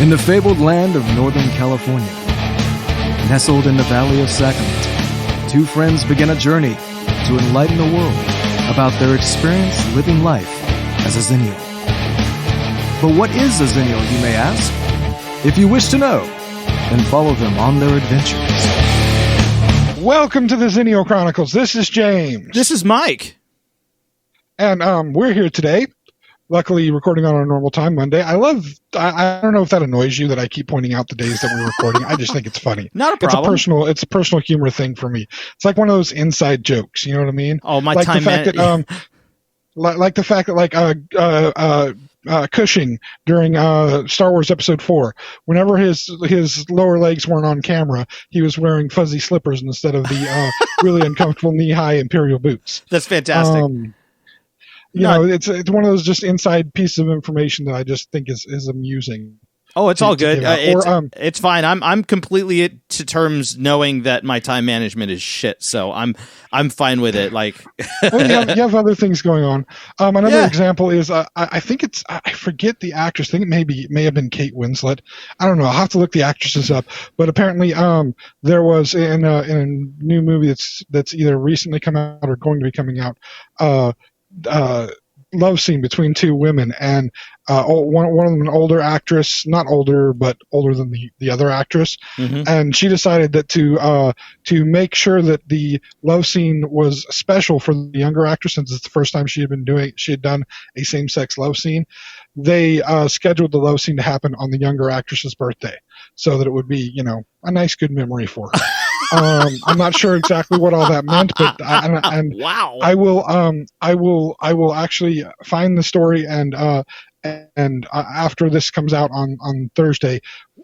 In the fabled land of Northern California, nestled in the Valley of Sacramento, two friends begin a journey to enlighten the world about their experience living life as a Xennial. But what is a Xennial, you may ask? If you wish to know, then follow them on their adventures. Welcome to the Xennial Chronicles. This is James. This is Mike. And we're here today, luckily recording on our normal time, Monday. I don't know if that annoys you that I keep pointing out the days that we're recording. I just think it's funny. Not a problem. It's a personal humor thing for me. It's like one of those inside jokes, you know what I mean? Oh, my like time, the fact man. that, like the fact that Cushing during Star Wars Episode 4, whenever his lower legs weren't on camera, he was wearing fuzzy slippers instead of the really uncomfortable knee-high Imperial boots. That's fantastic. You know, it's one of those just inside pieces of information that I just think is amusing. Oh, it's all good. It's fine. I'm completely to terms knowing that my time management is shit, so I'm fine with it. Like, well, you have other things going on. Another example is I think I forget the actress. I think it may have been Kate Winslet. I don't know. I'll have to look the actresses up. But apparently, there was in a new movie that's either recently come out or going to be coming out. Love scene between two women, and one of them an older actress, not older but older than the other actress, and she decided that to make sure that the love scene was special for the younger actress, since it's the first time she had done a same-sex love scene, they scheduled the love scene to happen on the younger actress's birthday, so that it would be, you know, a nice good memory for her. I'm not sure exactly what all that meant, but wow. I will actually find the story and after this comes out on Thursday,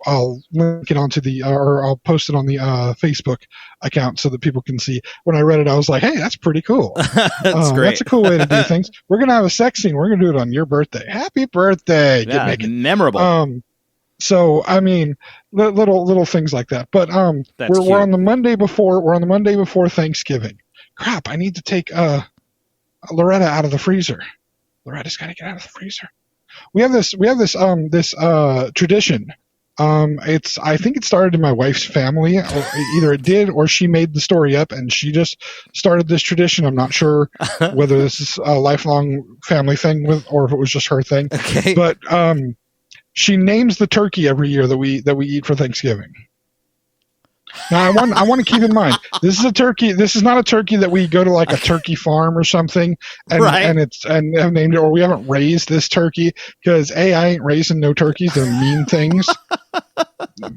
I'll link it onto or I'll post it on the Facebook account so that people can see. When I read it, I was like, hey, that's pretty cool. That's great. That's a cool way to do things. We're going to have a sex scene. We're going to do it on your birthday. Happy birthday. Yeah, Get naked. memorable. So I mean, little things like that. But we're on the Monday before Thanksgiving. Crap! I need to take Loretta out of the freezer. Loretta's got to get out of the freezer. We have this tradition. I think it started in my wife's family. Or either it did or she made the story up and she just started this tradition. I'm not sure whether this is a lifelong family thing or if it was just her thing. Okay. But she names the turkey every year that we eat for Thanksgiving. Now I want to keep in mind, this is a turkey. This is not a turkey that we go to like a turkey farm or something and have named it, or we haven't raised this turkey because I ain't raising no turkeys. They're mean things.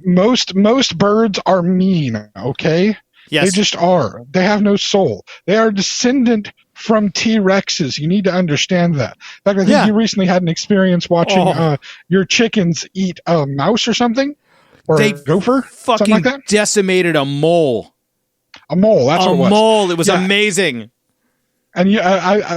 Most birds are mean. Okay. Yes. They just are. They have no soul. They are descendant from T-Rexes. You need to understand that. In fact, I think you recently had an experience watching your chickens eat a mouse or something, or they a gopher, fucking something like that. Decimated a mole. A mole. That's what it was. A mole. It was amazing. And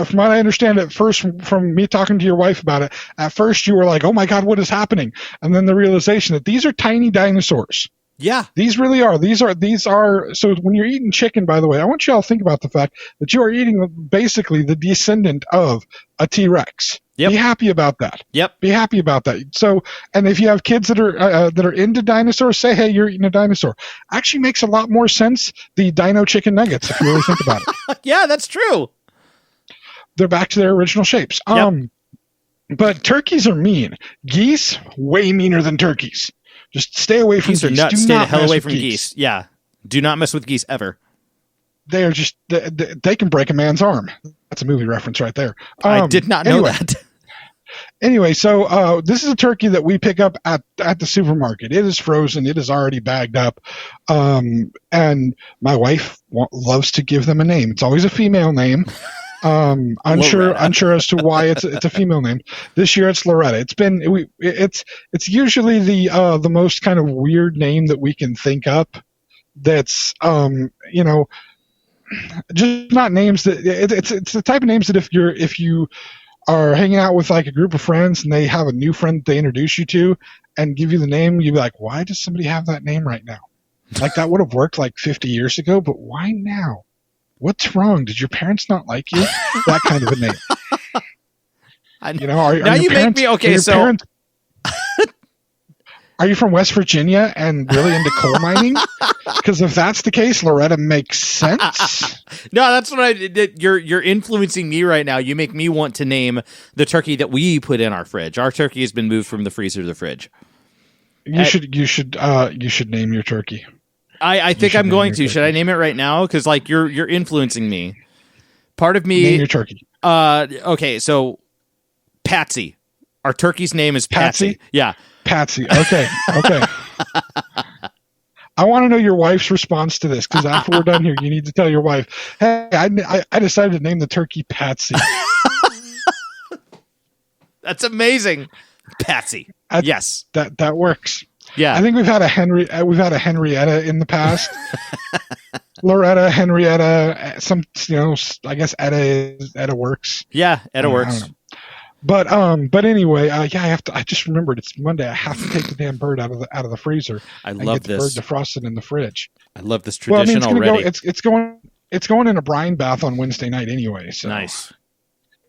from what I understand, at first, from me talking to your wife about it, at first you were like, "Oh my God, what is happening?" And then the realization that these are tiny dinosaurs. Yeah. These really are. These are. So when you're eating chicken, by the way, I want you all to think about the fact that you are eating basically the descendant of a T-Rex. Yep. Be happy about that. Yep. Be happy about that. So, and if you have kids that are into dinosaurs, say, hey, you're eating a dinosaur. Actually makes a lot more sense, the dino chicken nuggets, if you really think about it. Yeah, that's true. They're back to their original shapes. Yep. But turkeys are mean. Geese, way meaner than turkeys. Just stay away from geese. Geese are nuts. Stay the hell away from geese. Yeah. Do not mess with geese ever. They are just, they can break a man's arm. That's a movie reference right there. I did not know that. Anyway, so this is a turkey that we pick up at the supermarket. It is frozen. It is already bagged up. And my wife loves to give them a name. It's always a female name. Unsure as to why it's a female name. This year it's Loretta. It's usually the most kind of weird name that we can think up. That's just not names that it's the type of names that if you are hanging out with like a group of friends and they have a new friend they introduce you to and give you the name, you'd be like, why does somebody have that name right now? Like that would have worked like 50 years ago, but why now? What's wrong? Did your parents not like you? That kind of a name. Are now you parents, make me okay. So parents, Are you from West Virginia and really into coal mining? Because if that's the case, Loretta makes sense. No, that's what I did. You're influencing me right now. You make me want to name the turkey that we put in our fridge. Our turkey has been moved from the freezer to the fridge. You should name your turkey. I think I'm going to. Should I name it right now? Because like you're influencing me. Part of me. Name your turkey. Okay, so Patsy. Our turkey's name is Patsy. Yeah. Patsy. Okay. I want to know your wife's response to this, because after we're done here, you need to tell your wife, hey, I decided to name the turkey Patsy. That's amazing. Patsy. Yes. That works. Yeah. I think we've had a Henrietta in the past. Loretta, Henrietta, I guess Etta works. Yeah, Etta works. But anyway, I just remembered it's Monday. I have to take the damn bird out of the freezer. I love the this. Bird defrosted in the fridge. I love this tradition already. It's going in a brine bath on Wednesday night anyway. So nice.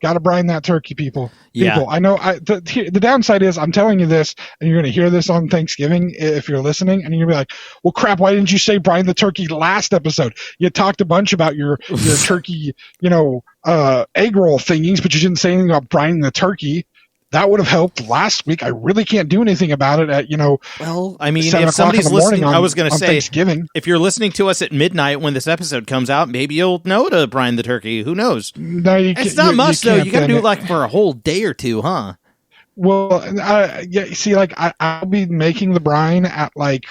Got to brine that turkey, people. Yeah. I know. The downside is I'm telling you this, and you're going to hear this on Thanksgiving if you're listening, and you're going to be like, well, crap, why didn't you say brine the turkey last episode? You talked a bunch about your turkey, egg roll thingies, but you didn't say anything about brining the turkey. That would have helped last week. I really can't do anything about it at, Well, I mean, if somebody's listening, I was going to say, Thanksgiving. If you're listening to us at midnight when this episode comes out, maybe you'll know to brine the turkey. Who knows? No, it's not much, though. You got to do it like for a whole day or two, huh? Well, see, like I'll be making the brine at the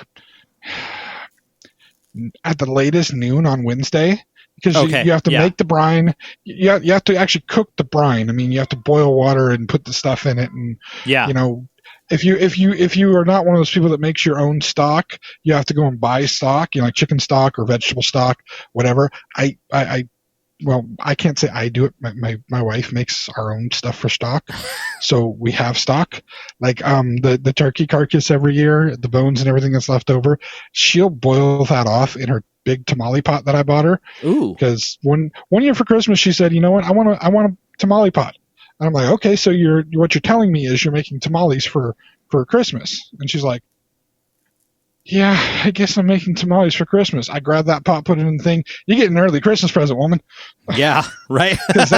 latest noon on Wednesday. Because you have to make the brine. You have to actually cook the brine. I mean, you have to boil water and put the stuff in it. And if you are not one of those people that makes your own stock, you have to go and buy stock. Like chicken stock or vegetable stock, whatever. I can't say I do it. My wife makes our own stuff for stock, so we have stock. Like the turkey carcass every year, the bones and everything that's left over, she'll boil that off in her big tamale pot that I bought her. Ooh. Because one year for Christmas, she said, "You know what? I want a tamale pot." And I'm like, "Okay, so what you're telling me is you're making tamales for Christmas?" And she's like, "Yeah, I guess I'm making tamales for Christmas." I grabbed that pot, put it in the thing. You get an early Christmas present, woman. Yeah, right. Because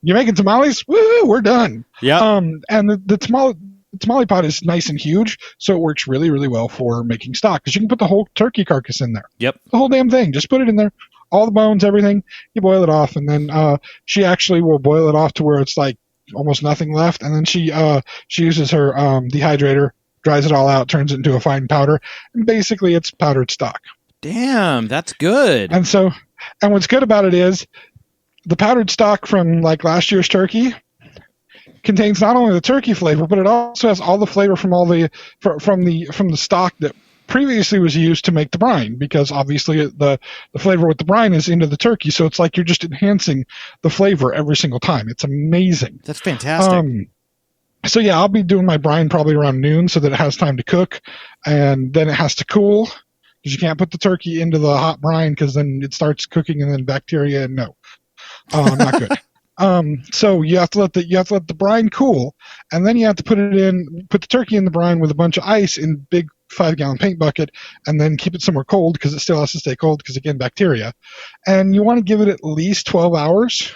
you're making tamales. Woo, we're done. Yeah. And the tamale pot is nice and huge, so it works really, really well for making stock because you can put the whole turkey carcass in there. Yep. The whole damn thing. Just put it in there. All the bones, everything. You boil it off, and then she actually will boil it off to where it's like almost nothing left, and then she uses her dehydrator, dries it all out, turns it into a fine powder, and basically it's powdered stock. Damn, that's good. And what's good about it is the powdered stock from like last year's turkey contains not only the turkey flavor, but it also has all the flavor from from the stock that previously was used to make the brine, because obviously the flavor with the brine is into the turkey, so it's like you're just enhancing the flavor every single time. It's amazing. That's fantastic. So yeah, I'll be doing my brine probably around noon so that it has time to cook, and then it has to cool because you can't put the turkey into the hot brine because then it starts cooking and then bacteria. And no, not good. So you have to let the brine cool, and then you have to put the turkey in the brine with a bunch of ice in a big 5-gallon paint bucket, and then keep it somewhere cold because it still has to stay cold because again, bacteria. And you want to give it at least 12 hours.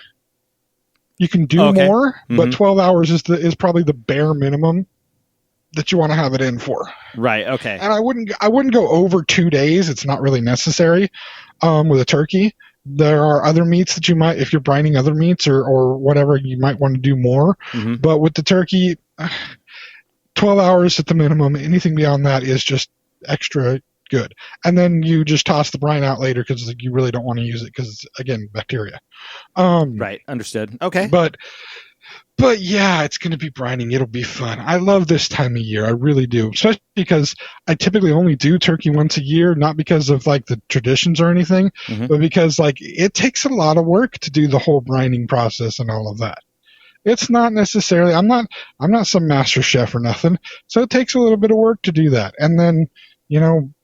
You can do more, but 12 hours is probably the bare minimum that you want to have it in for. Right. Okay. And I wouldn't go over 2 days. It's not really necessary with a turkey. There are other meats that you might, if you're brining other meats or whatever, you might want to do more. Mm-hmm. But with the turkey, 12 hours at the minimum. Anything beyond that is just extra good. And then you just toss the brine out later because you really don't want to use it because, again, bacteria. Right. Understood. Okay. But yeah, it's going to be brining. It'll be fun. I love this time of year. I really do, especially because I typically only do turkey once a year, not because of like the traditions or anything, but because like it takes a lot of work to do the whole brining process and all of that. It's not necessarily, I'm not some master chef or nothing. So it takes a little bit of work to do that. And then,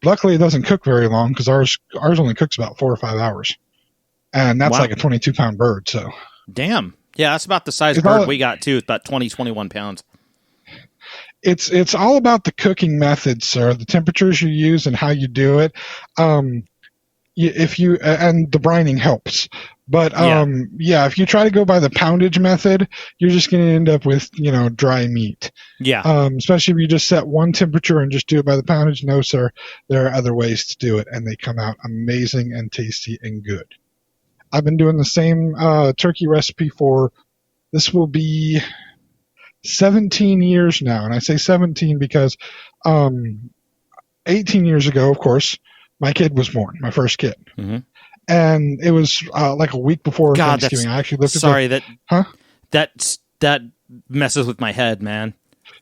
luckily it doesn't cook very long because ours only cooks about 4 or 5 hours. And that's like a 22-pound bird. So damn. Yeah, that's about the size bird we got, too. It's about 20, 21 pounds. it's all about the cooking methods, sir. The temperatures you use and how you do it. If you and the brining helps, but if you try to go by the poundage method, you're just going to end up with dry meat. Especially if you just set one temperature and just do it by the poundage. No, sir, there are other ways to do it, and they come out amazing and tasty and good. I've been doing the same turkey recipe for this will be 17 years now, and I say 17 because 18 years ago, of course, my kid was born, my first kid. Mm-hmm. And it was like a week before Thanksgiving. I actually looked at that messes with my head, man.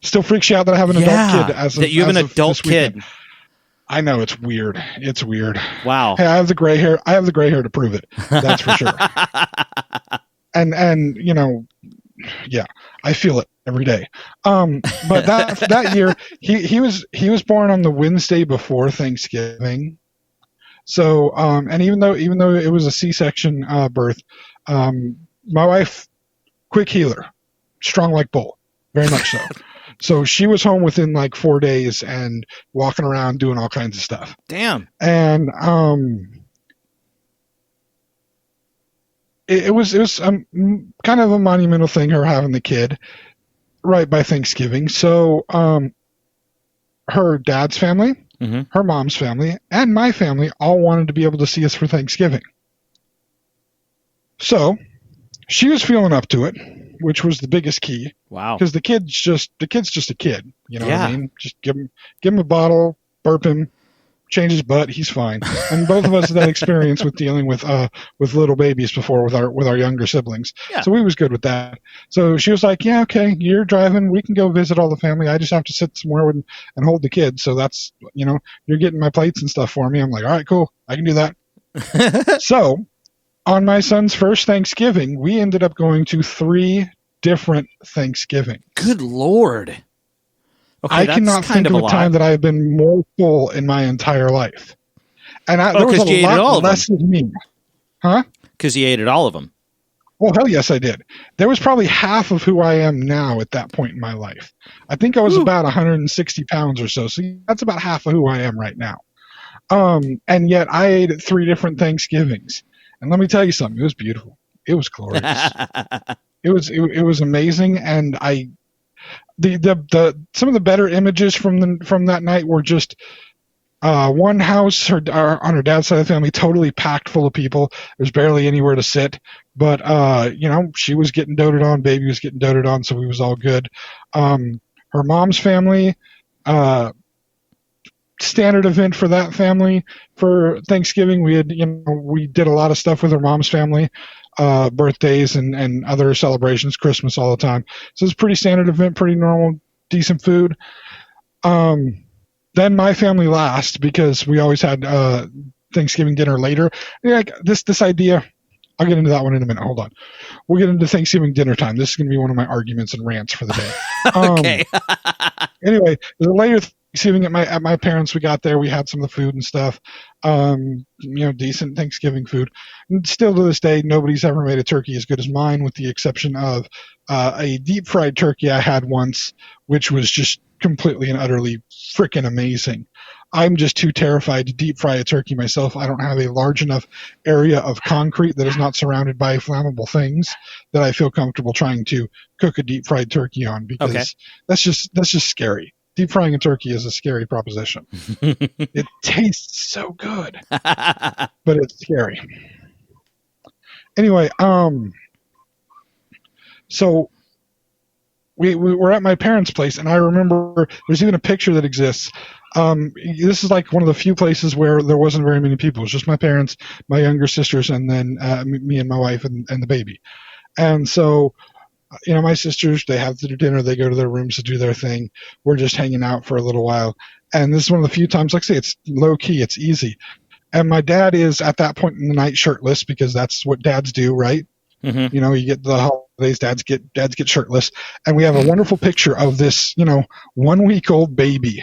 Still freaks you out that I have an adult kid. That you have an adult kid. I know, it's weird. It's weird. Wow. Hey, I have the gray hair. I have the gray hair to prove it. That's for sure. And I feel it every day. But that year he was born on the Wednesday before Thanksgiving. So, and even though it was a C-section birth, my wife, quick healer, strong like bull, very much so. So she was home within like 4 days and walking around doing all kinds of stuff. Damn. And it was kind of a monumental thing, her having the kid right by Thanksgiving. So her dad's family, mm-hmm. her mom's family, and my family all wanted to be able to see us for Thanksgiving. So she was feeling up to it, which was the biggest key. Wow. Because the kid's just a kid. You know what I mean? Just give him a bottle, burp him, change his butt, he's fine. And both of us had that experience with dealing with little babies before with our younger siblings. Yeah. So we was good with that. So she was like, yeah, okay, you're driving, we can go visit all the family. I just have to sit somewhere and hold the kids. So that's, you're getting my plates and stuff for me. I'm like, all right, cool, I can do that. So on my son's first Thanksgiving, we ended up going to 3 different Thanksgiving. Good Lord. Okay, I cannot think of a time that I've been more full in my entire life. And there was a lot less than me. Huh? Because you ate at all of them. Well, hell yes, I did. There was probably half of who I am now at that point in my life. I think I was about 160 pounds or so. So that's about half of who I am right now. And yet I ate at 3 different Thanksgivings. And let me tell you something. It was beautiful. It was glorious. It was amazing. And the some of the better images from that night were just one house on her dad's side of the family totally packed full of people. There's barely anywhere to sit, but she was getting doted on, baby was getting doted on, so we was all good. Her mom's family, standard event for that family for Thanksgiving. We did a lot of stuff with her mom's family. Birthdays and other celebrations, Christmas all the time. So it's a pretty standard event, pretty normal, decent food. Then my family last because we always had Thanksgiving dinner later. Like this idea, I'll get into that one in a minute. Hold on. We'll get into Thanksgiving dinner time. This is going to be one of my arguments and rants for the day. Okay. Anyway, the later Thanksgiving at my parents, we got there, we had some of the food and stuff, decent Thanksgiving food. And still to this day, nobody's ever made a turkey as good as mine, with the exception of a deep fried turkey I had once, which was just completely and utterly freaking amazing. I'm just too terrified to deep fry a turkey myself. I don't have a large enough area of concrete that is not surrounded by flammable things that I feel comfortable trying to cook a deep fried turkey on, because that's just scary. Deep frying a turkey is a scary proposition. It tastes so good, but it's scary. Anyway, so we were at my parents' place, and I remember there's even a picture that exists. This is like one of the few places where there wasn't very many people. It was just my parents, my younger sisters, and then me and my wife and the baby. And so, my sisters, they have their dinner, they go to their rooms to do their thing. We're just hanging out for a little while. And this is one of the few times, like I say, it's low key, it's easy. And my dad is at that point in the night shirtless, because that's what dads do, right? Mm-hmm. You get the holidays, dads get shirtless. And we have a wonderful picture of this, 1 week old baby.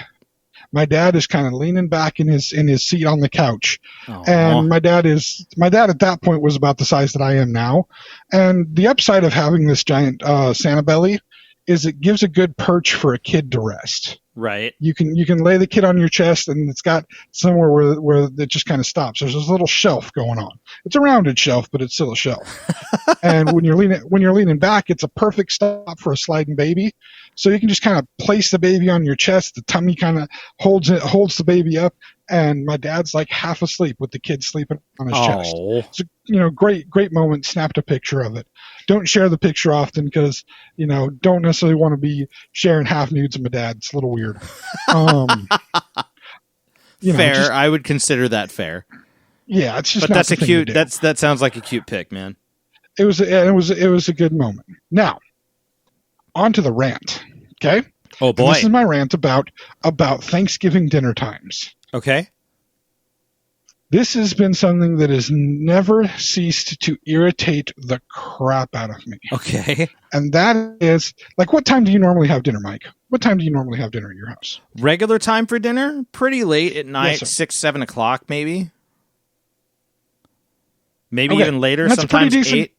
My dad is kind of leaning back in his seat on the couch. Aww. And my dad at that point was about the size that I am now. And the upside of having this giant Santa belly is it gives a good perch for a kid to rest. Right. You can lay the kid on your chest, and it's got somewhere where it just kind of stops. There's this little shelf going on. It's a rounded shelf, but it's still a shelf. And when you're leaning back, it's a perfect stop for a sliding baby. So you can just kind of place the baby on your chest. The tummy kind of holds the baby up, and my dad's like half asleep with the kid sleeping on his chest. It's a great moment. Snapped a picture of it. Don't share the picture often because don't necessarily want to be sharing half nudes of my dad. It's a little weird. Fair. I would consider that fair. Yeah, it's just. But that's a cute. That sounds like a cute pic, man. It was a good moment. Now, on to the rant. Okay. Oh boy. And this is my rant about Thanksgiving dinner times. Okay. This has been something that has never ceased to irritate the crap out of me. Okay. And that is, like, what time do you normally have dinner, Mike? What time do you normally have dinner at your house? Regular time for dinner? Pretty late at night, Yes, 6, 7 o'clock, maybe. Maybe Okay. even later, That's sometimes pretty decent.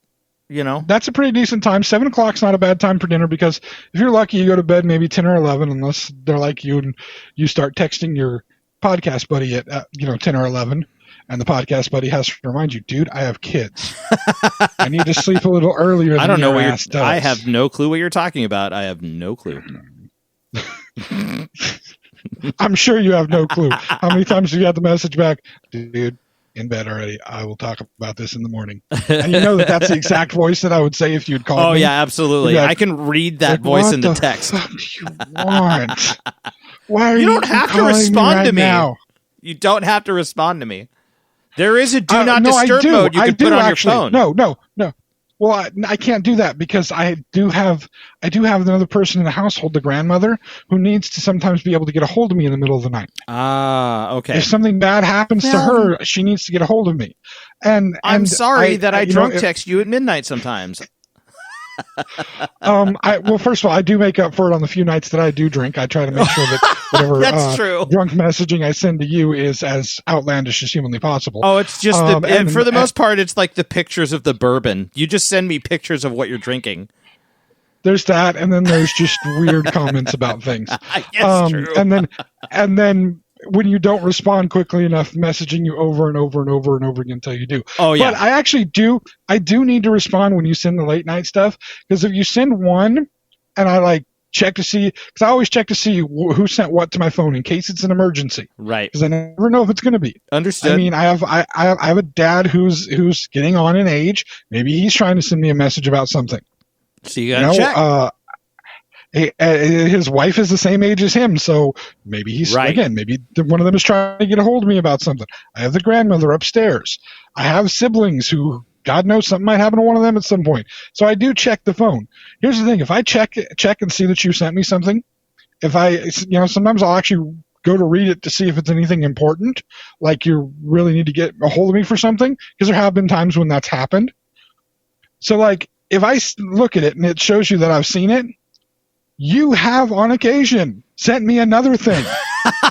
8, That's a pretty decent time. 7 o'clock's not a bad time for dinner because if you're lucky, you go to bed maybe 10 or 11, unless they're like you and you start texting your podcast buddy at 10 or 11. And the podcast buddy has to remind you, dude, I have kids. I need to sleep a little earlier. I don't know what does. I have no clue what you're talking about. I have no clue. I'm sure you have no clue. How many times have you had the message back, dude, in bed already? I will talk about this in the morning. And you know that's the exact voice that I would say if you'd called me. Oh, yeah, absolutely. Like, I can read that voice in the text. What do you want? Why are You don't have to calling respond to me. now? You don't have to respond to me. There is a do not no, disturb mode you can put on actually. your phone. No. Well, I can't do that because I do have another person in the household, the grandmother, who needs to sometimes be able to get a hold of me in the middle of the night. Ah, okay. If something bad happens to her, she needs to get a hold of me. And I'm sorry that I drunk text you at midnight sometimes. Well, first of all, I do make up for it on the few nights that I do drink. I try to make sure that whatever That's true. drunk messaging I send to you is as outlandish as humanly possible. Oh, it's just and for the most part, it's like the pictures of the bourbon. You just send me pictures of what you're drinking. There's that, and then there's just weird comments about things. Yes, true. And then when you don't respond quickly enough, messaging you over and over and over and over again until you do. Oh, yeah. But I actually do. I do need to respond when you send the late night stuff, because if you send one and I check to see, because I always check to see who sent what to my phone in case it's an emergency. Right. Because I never know if it's going to be. Understood. I mean, I have a dad who's getting on in age. Maybe he's trying to send me a message about something. So you got to check. His wife is the same age as him, so maybe he's maybe one of them is trying to get a hold of me about something. I have the grandmother upstairs. I have siblings who, God knows, something might happen to one of them at some point. So I do check the phone. Here's the thing: if I check and see that you sent me something, sometimes I'll actually go to read it to see if it's anything important, like you really need to get a hold of me for something, because there have been times when that's happened. So if I look at it and it shows you that I've seen it, you have on occasion sent me another thing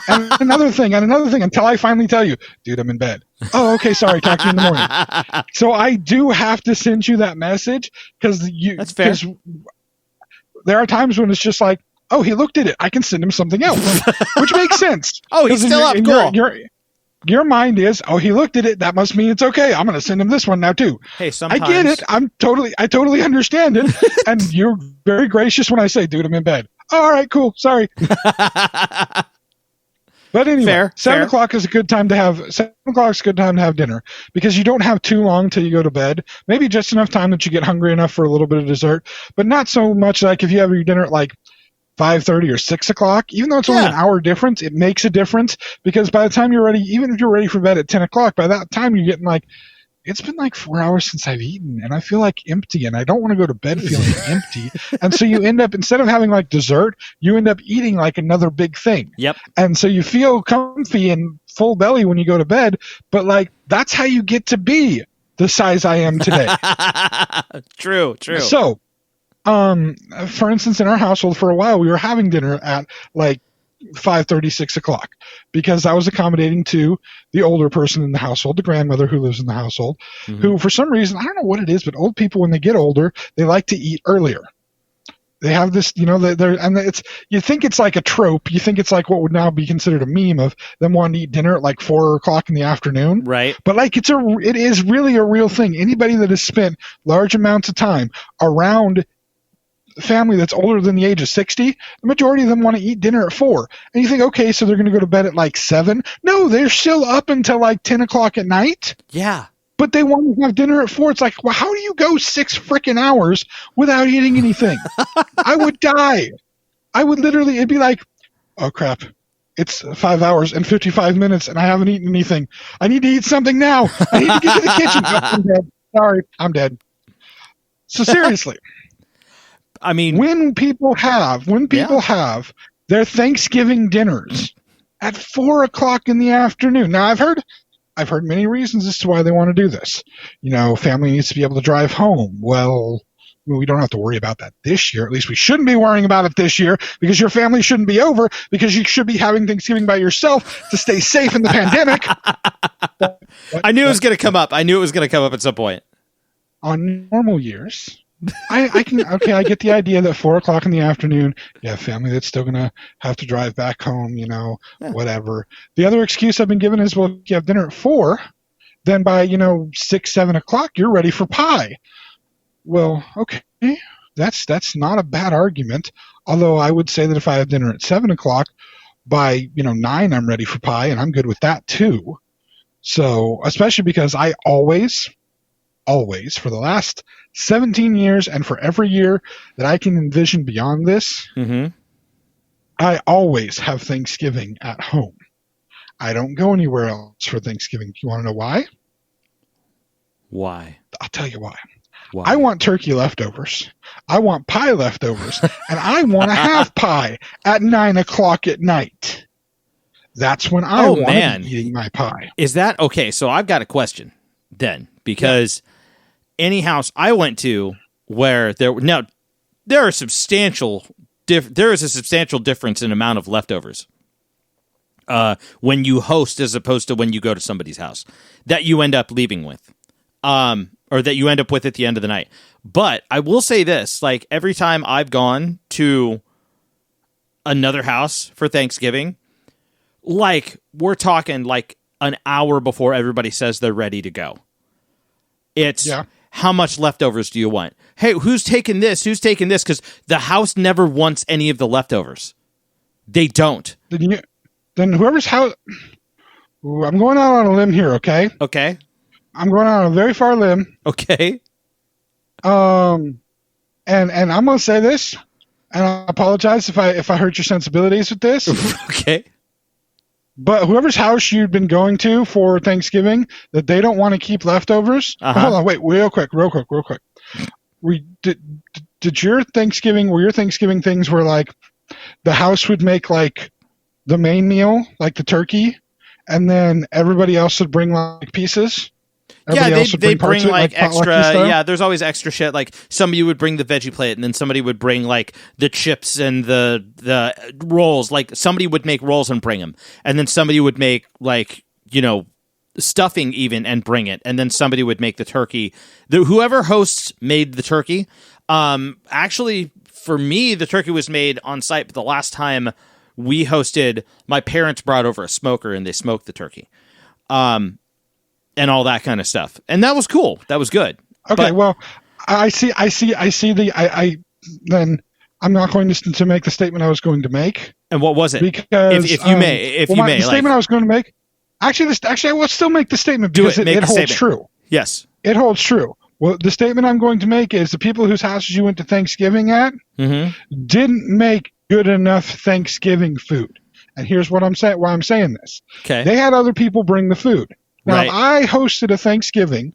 and another thing and another thing until I finally tell you, dude, I'm in bed. Oh, okay. Sorry. Talk to you in the morning. So I do have to send you that message because that's fair. There are times when it's just like, oh, he looked at it. I can send him something else, which makes sense. Oh, he's still up. Cool. Your mind is, oh, he looked at it. That must mean it's okay. I'm going to send him this one now too. Hey, sometimes I get it. I totally understand it. And you're very gracious when I say, dude, I'm in bed. Oh, all right, cool. Sorry. But anyway, 7 o'clock is a good time to have dinner, because you don't have too long till you go to bed. Maybe just enough time that you get hungry enough for a little bit of dessert, but not so much like if you have your dinner at 5:30 or 6 o'clock, even though it's only an hour difference, it makes a difference, because by the time you're ready, even if you're ready for bed at 10 o'clock, by that time you're getting it's been 4 hours since I've eaten and I feel empty and I don't want to go to bed feeling empty. And so you end up, instead of having dessert, you end up eating another big thing. Yep. And so you feel comfy and full belly when you go to bed, but that's how you get to be the size I am today. True. So, for instance, in our household for a while, we were having dinner at 5:30, 6 o'clock, because I was accommodating to the older person in the household, the grandmother who lives in the household, who for some reason, I don't know what it is, but old people, when they get older, they like to eat earlier. They have this, and you think it's like a trope. You think it's like what would now be considered a meme of them wanting to eat dinner at like 4:00 in the afternoon. Right. But like it is really a real thing. Anybody that has spent large amounts of time around family that's older than the age of 60, the majority of them want to eat dinner at 4. And you think, okay, so they're going to go to bed at like 7. No, they're still up until like 10 o'clock at night. Yeah. But they want to have dinner at 4. It's like, well, how do you go 6 freaking hours without eating anything? I would die. I would literally, it'd be like, oh crap, it's 5 hours and 55 minutes and I haven't eaten anything. I need to eat something now. I need to get to the kitchen. Oh, I'm dead. Sorry, I'm dead. So seriously, I mean, when people have their Thanksgiving dinners at 4:00 in the afternoon. Now I've heard many reasons as to why they want to do this. Family needs to be able to drive home. Well, we don't have to worry about that this year. At least we shouldn't be worrying about it this year, because your family shouldn't be over, because you should be having Thanksgiving by yourself to stay safe in the pandemic. I knew it was going to come up. I knew it was going to come up at some point. On normal years, I get the idea that 4:00 in the afternoon, you have family that's still going to have to drive back home, whatever. The other excuse I've been given is, well, if you have dinner at 4, then by, 6, 7 o'clock, you're ready for pie. Well, okay, that's not a bad argument. Although I would say that if I have dinner at 7 o'clock, by, 9, I'm ready for pie, and I'm good with that too. So, especially because I always, for the last 17 years, and for every year that I can envision beyond this, I always have Thanksgiving at home. I don't go anywhere else for Thanksgiving. You want to know why? Why? I'll tell you why. Why? I want turkey leftovers. I want pie leftovers. And I want to have pie at 9 o'clock at night. That's when I want to be eating my pie. Is that okay? So I've got a question then, because any house I went to where there is a substantial difference in amount of leftovers when you host as opposed to when you go to somebody's house that you end up leaving with, or that you end up with at the end of the night. But I will say this: like every time I've gone to another house for Thanksgiving, like we're talking like an hour before everybody says they're ready to go. It's how much leftovers do you want? Hey, who's taking this? Who's taking this? Because the house never wants any of the leftovers. They don't. Then whoever's house... Ooh, I'm going out on a limb here, okay? Okay. I'm going out on a very far limb. Okay. And I'm going to say this, and I apologize if I hurt your sensibilities with this. Okay. But whoever's house you've been going to for Thanksgiving, that they don't want to keep leftovers. Hold on, wait, real quick. Did your Thanksgiving things where like the house would make like the main meal, like the turkey, and then everybody else would bring like pieces? They bring like extra. Yeah, there's always extra shit. Like somebody would bring the veggie plate, and then somebody would bring like the chips and the rolls. Like somebody would make rolls and bring them, and then somebody would make like stuffing even and bring it, and then somebody would make the turkey. Whoever hosts made the turkey. Actually, for me, the turkey was made on site. But the last time we hosted, my parents brought over a smoker and they smoked the turkey. And all that kind of stuff. And that was cool. That was good. Okay, well, I see then I'm not going to make the statement I was going to make. And what was it? Because if you may, the statement I was going to make, actually I will still make the statement because it holds true. Yes. It holds true. Well, the statement I'm going to make is the people whose houses you went to Thanksgiving at didn't make good enough Thanksgiving food. And here's what I'm saying, why I'm saying this. Okay. They had other people bring the food. Now, right. If I hosted a Thanksgiving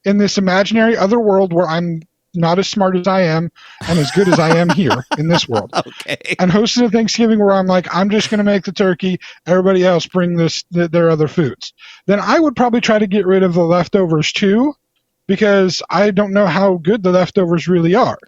in this imaginary other world where I'm not as smart as I am and as good as I am here in this world, okay, and hosted a Thanksgiving where I'm like, I'm just going to make the turkey, everybody else bring their other foods, then I would probably try to get rid of the leftovers too, because I don't know how good the leftovers really are.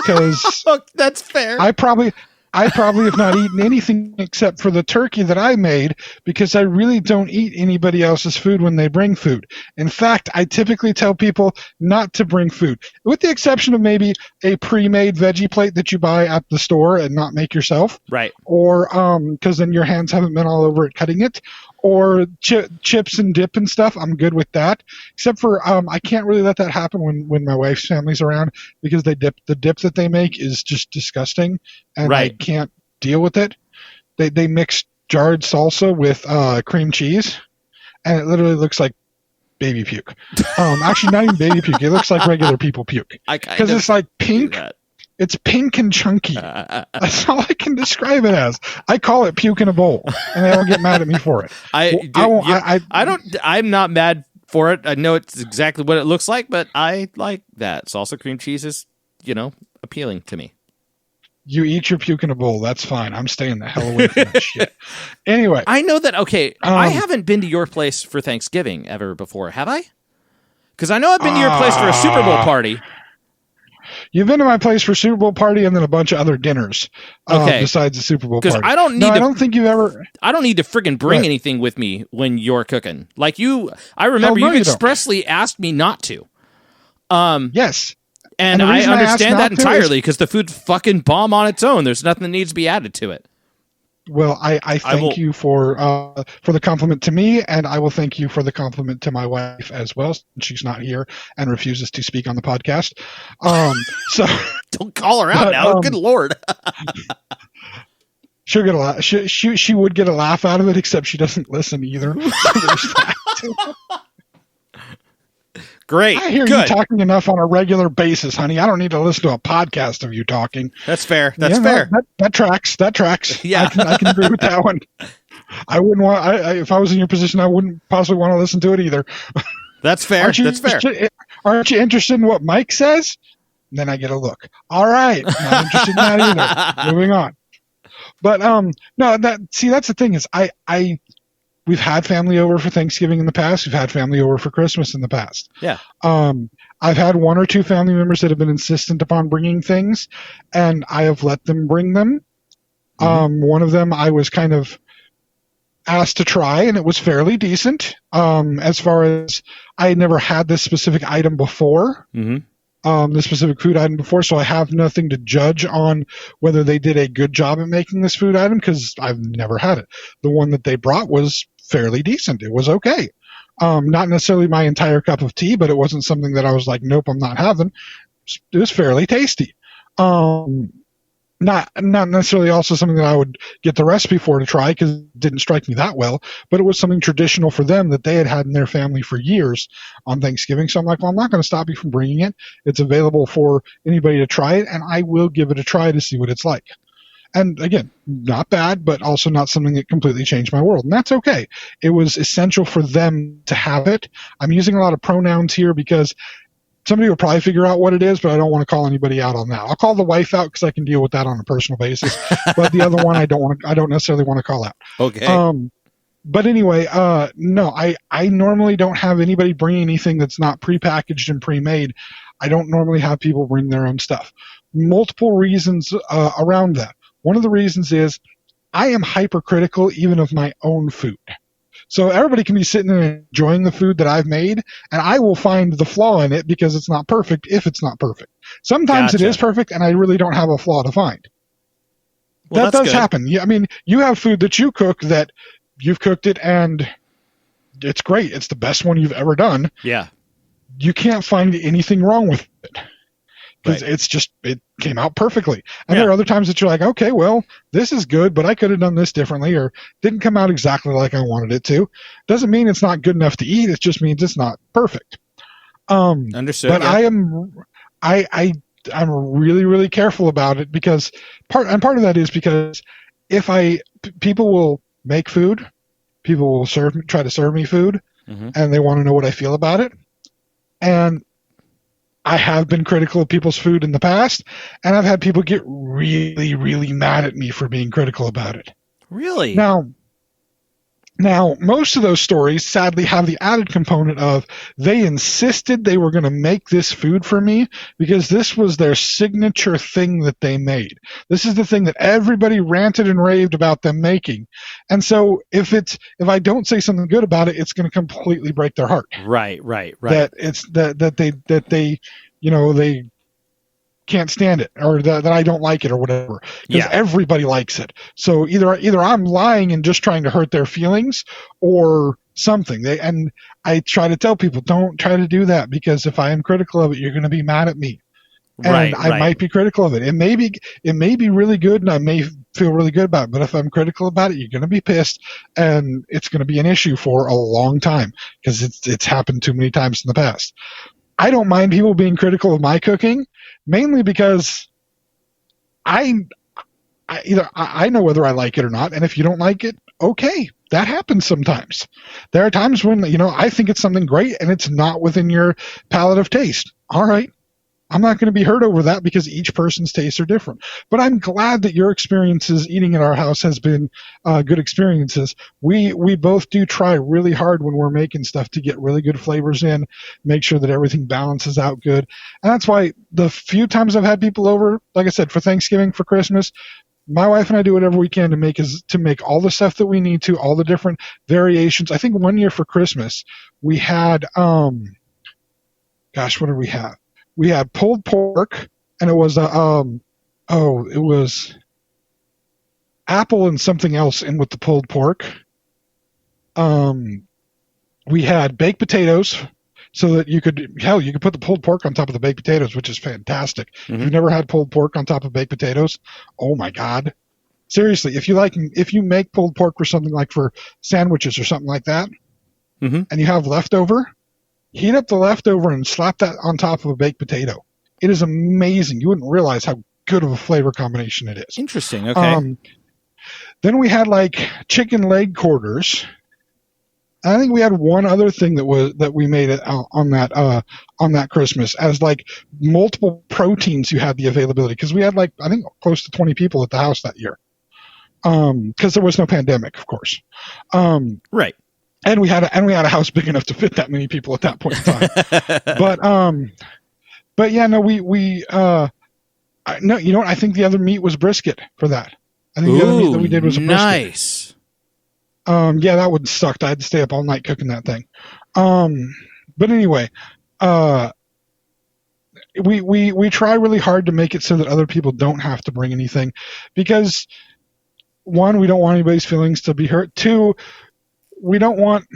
Because that's fair. I probably I probably have not eaten anything except for the turkey that I made because I really don't eat anybody else's food when they bring food. In fact, I typically tell people not to bring food, with the exception of maybe a pre-made veggie plate that you buy at the store and not make yourself. Right. Or because then your hands haven't been all over it cutting it. Or chips and dip and stuff. I'm good with that. Except for I can't really let that happen when my wife's family's around because the dip that they make is just disgusting, and I can't deal with it. They mix jarred salsa with cream cheese, and it literally looks like baby puke. Actually, not even baby puke. It looks like regular people puke because it's like pink. It's pink and chunky. That's all I can describe it as. I call it puke in a bowl, and they all get mad at me for it. I'm not mad for it. I know it's exactly what it looks like, but I like that. Salsa cream cheese is, appealing to me. You eat your puke in a bowl. That's fine. I'm staying the hell away from that shit. Anyway. I know that, okay, I haven't been to your place for Thanksgiving ever before, have I? Because I know I've been to your place for a Super Bowl party. You've been to my place for Super Bowl party and then a bunch of other dinners besides the Super Bowl party. Because I don't think you've ever. I don't need to friggin' bring anything with me when you're cooking. Like I remember you expressly asked me not to. Yes. And I understand that entirely because the food's fucking bomb on its own. There's nothing that needs to be added to it. Well, I thank you for the compliment to me, and I will thank you for the compliment to my wife as well. She's not here and refuses to speak on the podcast. So don't call her out now. Good Lord. She'll get a laugh. She would get a laugh out of it, except she doesn't listen either. Great. I hear you talking enough on a regular basis, honey. I don't need to listen to a podcast of you talking. That's fair. That's fair. That tracks. Yeah. I can agree with that one. I wouldn't want. If I was in your position, I wouldn't possibly want to listen to it either. That's fair. That's fair. Aren't you interested in what Mike says? And then I get a look. All right. Not interested in that either. Moving on. But no. That's the thing is we've had family over for Thanksgiving in the past. We've had family over for Christmas in the past. Yeah. I've had one or two family members that have been insistent upon bringing things, and I have let them bring them. One of them I was kind of asked to try, and it was fairly decent. As far as I had never had this specific item before, this specific food item before, so I have nothing to judge on whether they did a good job at making this food item because I've never had it. The one that they brought was fairly decent. It was okay. Not necessarily my entire cup of tea, but it wasn't something that I was like, nope, I'm not having. It was fairly tasty. Not necessarily also something that I would get the recipe for to try because it didn't strike me that well, but it was something traditional for them that they had in their family for years on Thanksgiving. So I'm like, well, I'm not going to stop you from bringing it. It's available for anybody to try it, and I will give it a try to see what it's like. And again, not bad, but also not something that completely changed my world. And that's okay. It was essential for them to have it. I'm using a lot of pronouns here because somebody will probably figure out what it is, but I don't want to call anybody out on that. I'll call the wife out because I can deal with that on a personal basis. But the other one, I don't necessarily want to call out. Okay. But anyway, no, I normally don't have anybody bring anything that's not prepackaged and pre-made. I don't normally have people bring their own stuff. Multiple reasons around that. One of the reasons is I am hypercritical even of my own food. So everybody can be sitting and enjoying the food that I've made, and I will find the flaw in it because it's not perfect if it's not perfect. Sometimes it is perfect, and I really don't have a flaw to find. Well, that does happen. I mean, you have food that you cook that you've cooked it, and it's great. It's the best one you've ever done. Yeah. You can't find anything wrong with it. Because it came out perfectly. And there are other times that you're like, okay, well, this is good, but I could have done this differently or didn't come out exactly like I wanted it to. Doesn't mean it's not good enough to eat. It just means it's not perfect. Understood. But I'm really, really careful about it because part of that is because people will make food, people will try to serve me food, and they want to know what I feel about it. And I have been critical of people's food in the past, and I've had people get really, really mad at me for being critical about it. Really? Now, Now, most of those stories sadly have the added component of they insisted they were going to make this food for me because this was their signature thing that they made. This is the thing that everybody ranted and raved about them making. And so if I don't say something good about it, it's going to completely break their heart. Right. That they they can't stand it, or that I don't like it, or whatever. Because everybody likes it. So either I'm lying and just trying to hurt their feelings, or something. And I try to tell people, don't try to do that, because if I am critical of it, you're going to be mad at me. And I might be critical of it. It may be really good, and I may feel really good about it. But if I'm critical about it, you're going to be pissed, and it's going to be an issue for a long time, because it's happened too many times in the past. I don't mind people being critical of my cooking, mainly because I know whether I like it or not, and if you don't like it, okay, that happens sometimes. There are times when I think it's something great and it's not within your palette of taste. All right, I'm not going to be hurt over that, because each person's tastes are different. But I'm glad that your experiences eating at our house has been good experiences. We both do try really hard when we're making stuff to get really good flavors in, make sure that everything balances out good. And that's why the few times I've had people over, like I said, for Thanksgiving, for Christmas, my wife and I do whatever we can to make all the stuff that we need to, all the different variations. I think one year for Christmas, we had, what did we have? We had pulled pork, and it was it was apple and something else in with the pulled pork. We had baked potatoes, so that you could put the pulled pork on top of the baked potatoes, which is fantastic. Mm-hmm. If you've never had pulled pork on top of baked potatoes, oh my God. Seriously, if you make pulled pork for something like for sandwiches or something like that, mm-hmm. and you have leftover, heat up the leftover and slap that on top of a baked potato. It is amazing. You wouldn't realize how good of a flavor combination it is. Interesting. Okay. Then we had like chicken leg quarters. I think we had one other thing that we made on that Christmas, as like multiple proteins. You had the availability, because we had like, I think, close to 20 people at the house that year. Because there was no pandemic, of course. Right. And we had a house big enough to fit that many people at that point in time. But yeah, no, no, you know what? I think the other meat was brisket for that. I think the other meat that we did was a brisket. Nice. Yeah, that would suck. I had to stay up all night cooking that thing. But anyway, we try really hard to make it so that other people don't have to bring anything, because one, we don't want anybody's feelings to be hurt. Two, we don't want,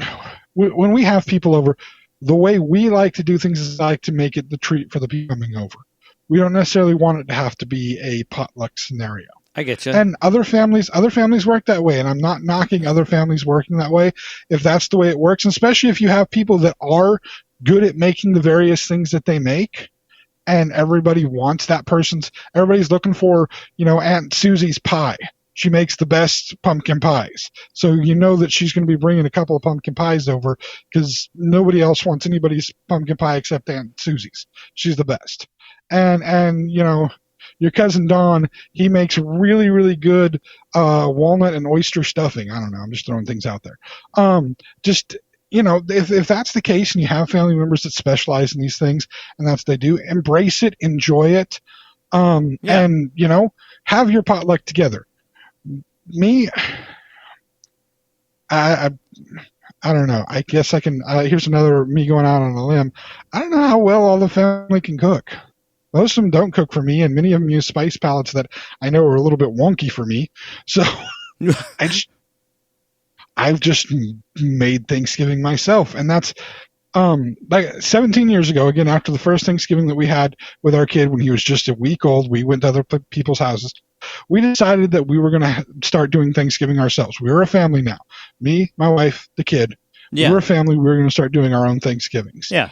when we have people over, the way we like to do things is like to make it the treat for the people coming over. We don't necessarily want it to have to be a potluck scenario. I get you. And other families work that way, and I'm not knocking other families working that way if that's the way it works, and especially if you have people that are good at making the various things that they make, and everybody wants everybody's looking for, Aunt Susie's pie. She makes the best pumpkin pies. So you know that she's going to be bringing a couple of pumpkin pies over, because nobody else wants anybody's pumpkin pie except Aunt Susie's. She's the best. And your cousin Don, he makes really, really good walnut and oyster stuffing. I don't know. I'm just throwing things out there. If that's the case and you have family members that specialize in these things and that's what they do, embrace it, enjoy it, and, have your potluck together. Me, I don't know. I guess I can. Here's another me going out on a limb. I don't know how well all the family can cook. Most of them don't cook for me, and many of them use spice palettes that I know are a little bit wonky for me. So I've just made Thanksgiving myself, and that's like 17 years ago. Again, after the first Thanksgiving that we had with our kid when he was just a week old, we went to other people's houses. We decided that we were going to start doing Thanksgiving ourselves. We were a family now. Me, my wife, the kid. Yeah. We were a family. We were going to start doing our own Thanksgivings. Yeah.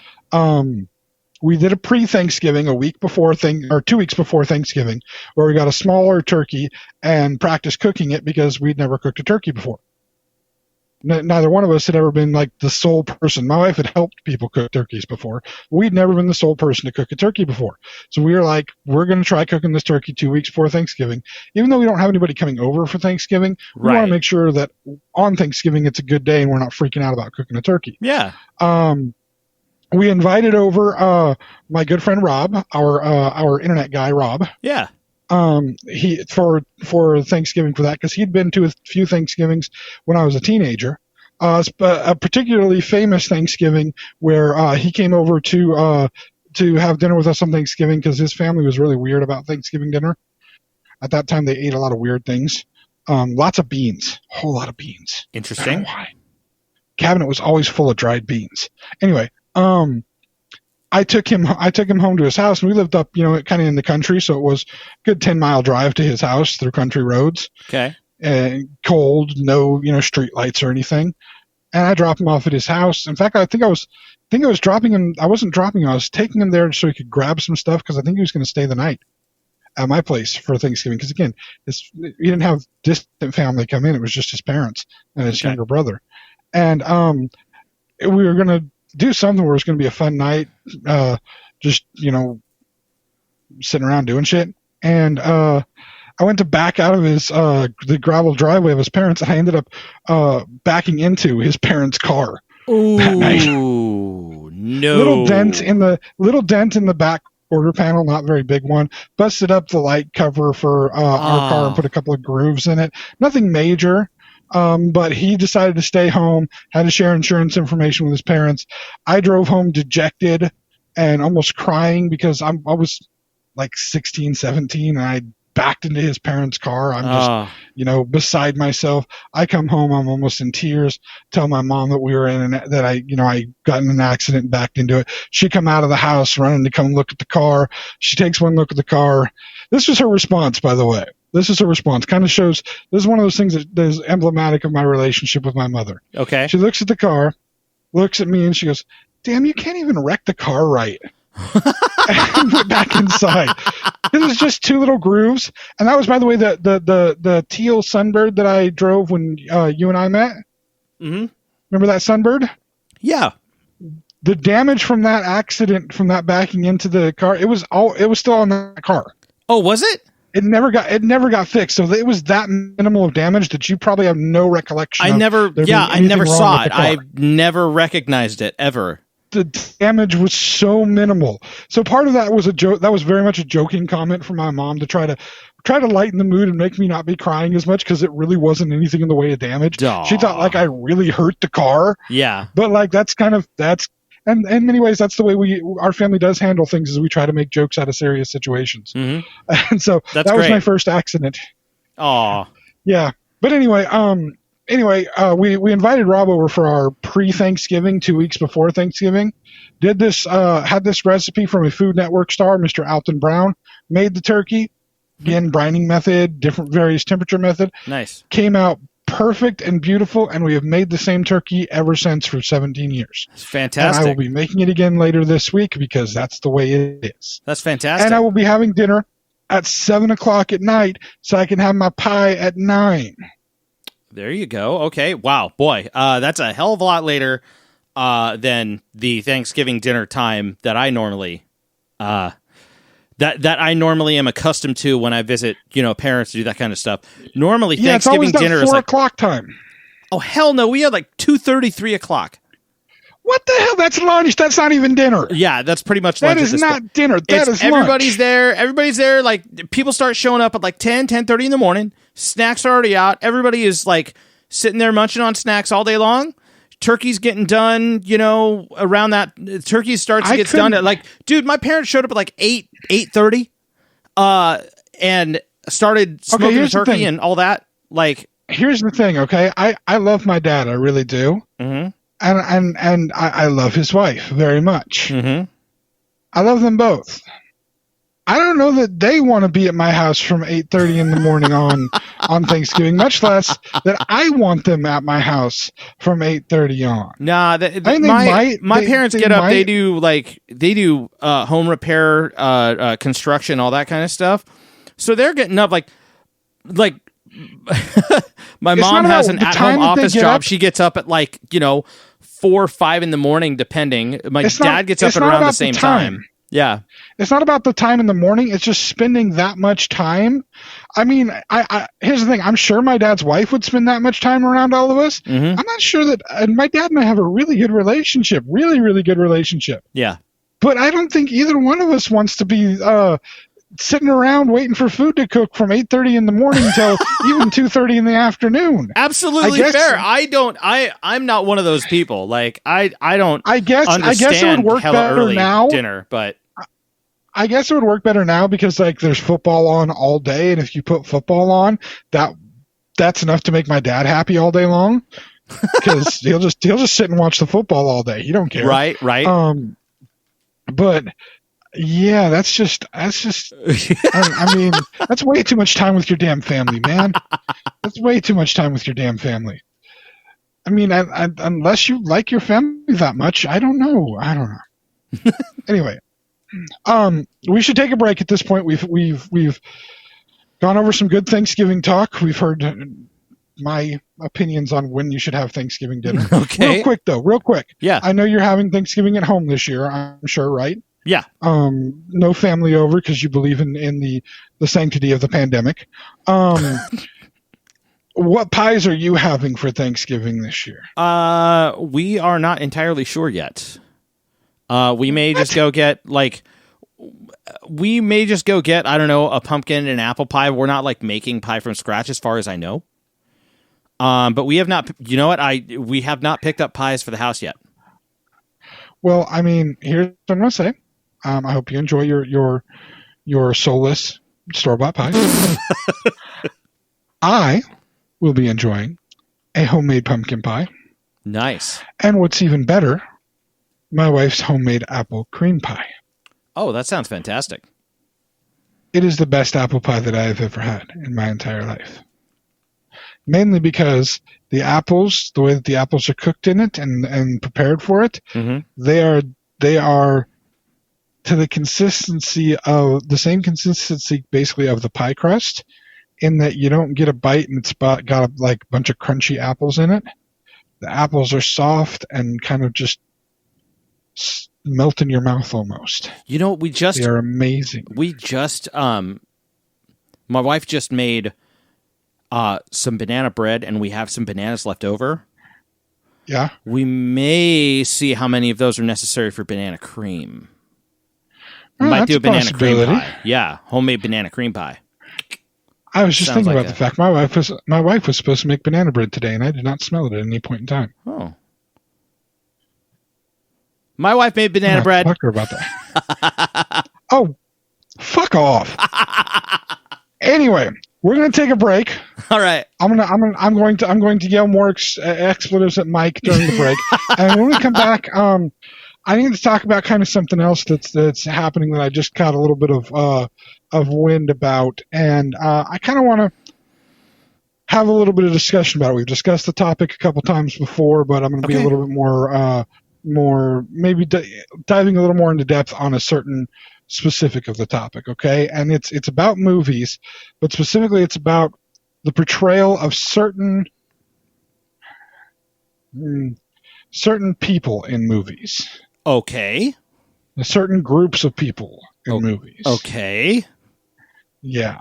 We did a pre-Thanksgiving 2 weeks before Thanksgiving, where we got a smaller turkey and practiced cooking it because we'd never cooked a turkey before. neither one of us had ever been like the sole person. My wife had helped people cook turkeys before. We'd never been the sole person to cook a turkey before. So we were like, we're going to try cooking this turkey 2 weeks before Thanksgiving. Even though we don't have anybody coming over for Thanksgiving, we want to make sure that on Thanksgiving it's a good day and we're not freaking out about cooking a turkey. Yeah. We invited over my good friend Rob, our internet guy Rob. Yeah. He for Thanksgiving for that, because he'd been to a few Thanksgivings when I was a teenager. A particularly famous Thanksgiving where he came over to have dinner with us on Thanksgiving, because his family was really weird about Thanksgiving dinner. At that time, they ate a lot of weird things. Lots of beans, a whole lot of beans. Interesting. I don't know why. Cabinet was always full of dried beans. Anyway, I took him home to his house, and we lived up, kind of in the country, so it was a good 10-mile drive to his house through country roads. Okay. And cold, no, street lights or anything. And I dropped him off at his house. In fact, I was dropping him. I wasn't dropping him. I was taking him there so he could grab some stuff, because I think he was going to stay the night at my place for Thanksgiving. Because again, he didn't have distant family come in. It was just his parents and his younger brother. And we were going to do something where it was going to be a fun night, just sitting around doing shit. And I went to back out of the gravel driveway of his parents, and I ended up backing into his parents' car. Ooh, that night. No. Little dent in the back quarter panel, not very big one. Busted up the light cover for our car and put a couple of grooves in it. Nothing major. But he decided to stay home, had to share insurance information with his parents. I drove home dejected and almost crying, because I was like 16, 17, and I backed into his parents' car. I'm just, beside myself. I come home, I'm almost in tears, tell my mom that we were that I got in an accident and backed into it. She come out of the house running to come look at the car. She takes one look at the car. This was her response, by the way. This is her response. Kind of shows, this is one of those things that is emblematic of my relationship with my mother. Okay. She looks at the car, looks at me, and she goes, "Damn, you can't even wreck the car right." And went back inside. It was just two little grooves. And that was, by the way, the teal Sunbird that I drove when you and I met. Mm-hmm. Remember that Sunbird? Yeah. The damage from that accident, from that backing into the car, it was still on that car. Oh, was it? It never got fixed. So it was that minimal of damage that you probably have no recollection of. I never saw it. I never recognized it ever. The damage was so minimal. So part of that was a joke. That was very much a joking comment from my mom to try to lighten the mood and make me not be crying as much, because it really wasn't anything in the way of damage. Aww. She thought like I really hurt the car. Yeah. But like and in many ways, that's the way our family does handle things, is we try to make jokes out of serious situations. Mm-hmm. And so that was my first accident. Aw. Yeah. But anyway, we invited Rob over for our pre-Thanksgiving, 2 weeks before Thanksgiving. Had this recipe from a Food Network star, Mr. Alton Brown. Made the turkey. Again, brining method, different various temperature method. Nice. Came out perfect and beautiful, and we have made the same turkey ever since for 17 years. That's fantastic. And I will be making it again later this week, because that's the way it is. That's fantastic. And I will be having dinner at 7 o'clock at night, so I can have my pie at 9. There you go. Okay. Wow. Boy, that's a hell of a lot later than the Thanksgiving dinner time that I normally that I normally am accustomed to when I visit, parents to do that kind of stuff. Normally, Thanksgiving dinner is like 4 o'clock time. Oh hell no! We had like 2:30, 3 o'clock. What the hell? That's lunch. That's not even dinner. Yeah, that's pretty much lunch. That is not dinner. That is everybody's lunch. there. Everybody's there. Like, people start showing up at like 10:30 in the morning. Snacks are already out. Everybody is like sitting there munching on snacks all day long. Turkey's getting done, around that. Turkey gets done at like, dude, my parents showed up at like 8:30 and started smoking the turkey and all that. Like, here's the thing, okay? I love my dad. I really do. Mm-hmm. And I love his wife very much. Mm-hmm. I love them both. I don't know that they want to be at my house from 8:30 in the morning on Thanksgiving, much less that I want them at my house from 8:30 on. Nah, my parents get up. They do home repair, construction, all that kind of stuff. So they're getting up like My It's mom not has about an the time at-home that they office get job. up. She gets up at 4 or 5 in the morning, depending. My It's dad not- gets up it's at not around the about the same time. time. Yeah. It's not about the time in the morning. It's just spending that much time. I mean, here's the thing. I'm sure my dad's wife would spend that much time around all of us. Mm-hmm. I'm not sure that my dad and I have a really good relationship, really, really good relationship. Yeah. But I don't think either one of us wants to be sitting around waiting for food to cook from 8:30 in the morning till even 2:30 in the afternoon. Absolutely fair. I'm not one of those people. Like I don't. I guess it would work hella better early now. dinner, but I guess it would work better now because like there's football on all day, and if you put football on, that's enough to make my dad happy all day long. Because he'll just sit and watch the football all day. He don't care. Right. But yeah, that's just. I mean, that's way too much time with your damn family, man. That's way too much time with your damn family. I mean, unless you like your family that much, I don't know. Anyway, we should take a break at this point. We've gone over some good Thanksgiving talk. We've heard my opinions on when you should have Thanksgiving dinner. Okay. Real quick. Yeah. I know you're having Thanksgiving at home this year, I'm sure, right? Yeah. No family over because you believe in the sanctity of the pandemic. What pies are you having for Thanksgiving this year? We are not entirely sure yet. We may just go get I don't know, a pumpkin and an apple pie. We're not like making pie from scratch as far as I know. But we have not, you know what? We have not picked up pies for the house yet. Well, I mean, here's what I'm going to say. I hope you enjoy your soulless store-bought pies. I will be enjoying a homemade pumpkin pie. Nice. And what's even better, my wife's homemade apple cream pie. Oh, that sounds fantastic. It is the best apple pie that I have ever had in my entire life. Mainly because the apples, the way that the apples are cooked in it and prepared for it, mm-hmm. they are to the consistency of the same consistency basically of the pie crust, in that you don't get a bite and it's got a bunch of crunchy apples in it. The apples are soft and kind of just melt in your mouth almost. You know, they are amazing. My wife just made some banana bread, and we have some bananas left over. Yeah. We may see how many of those are necessary for banana cream. We might do a banana cream pie. Yeah, homemade banana cream pie. I was just thinking about the fact my wife was supposed to make banana bread today, and I did not smell it at any point in time. Oh. My wife made banana bread. Talk to her about that. Oh, fuck off. Anyway, we're going to take a break. All right. I'm going to yell more expletives at Mike during the break. And when we come back, I need to talk about kind of something else that's happening that I just caught a little bit of wind about, and I kind of want to have a little bit of discussion about it. We've discussed the topic a couple times before, but I'm going to be a little bit more maybe diving a little more into depth on a certain specific of the topic. Okay, and it's about movies, but specifically it's about the portrayal of certain people in movies. Okay. Certain groups of people in movies. Okay. Yeah.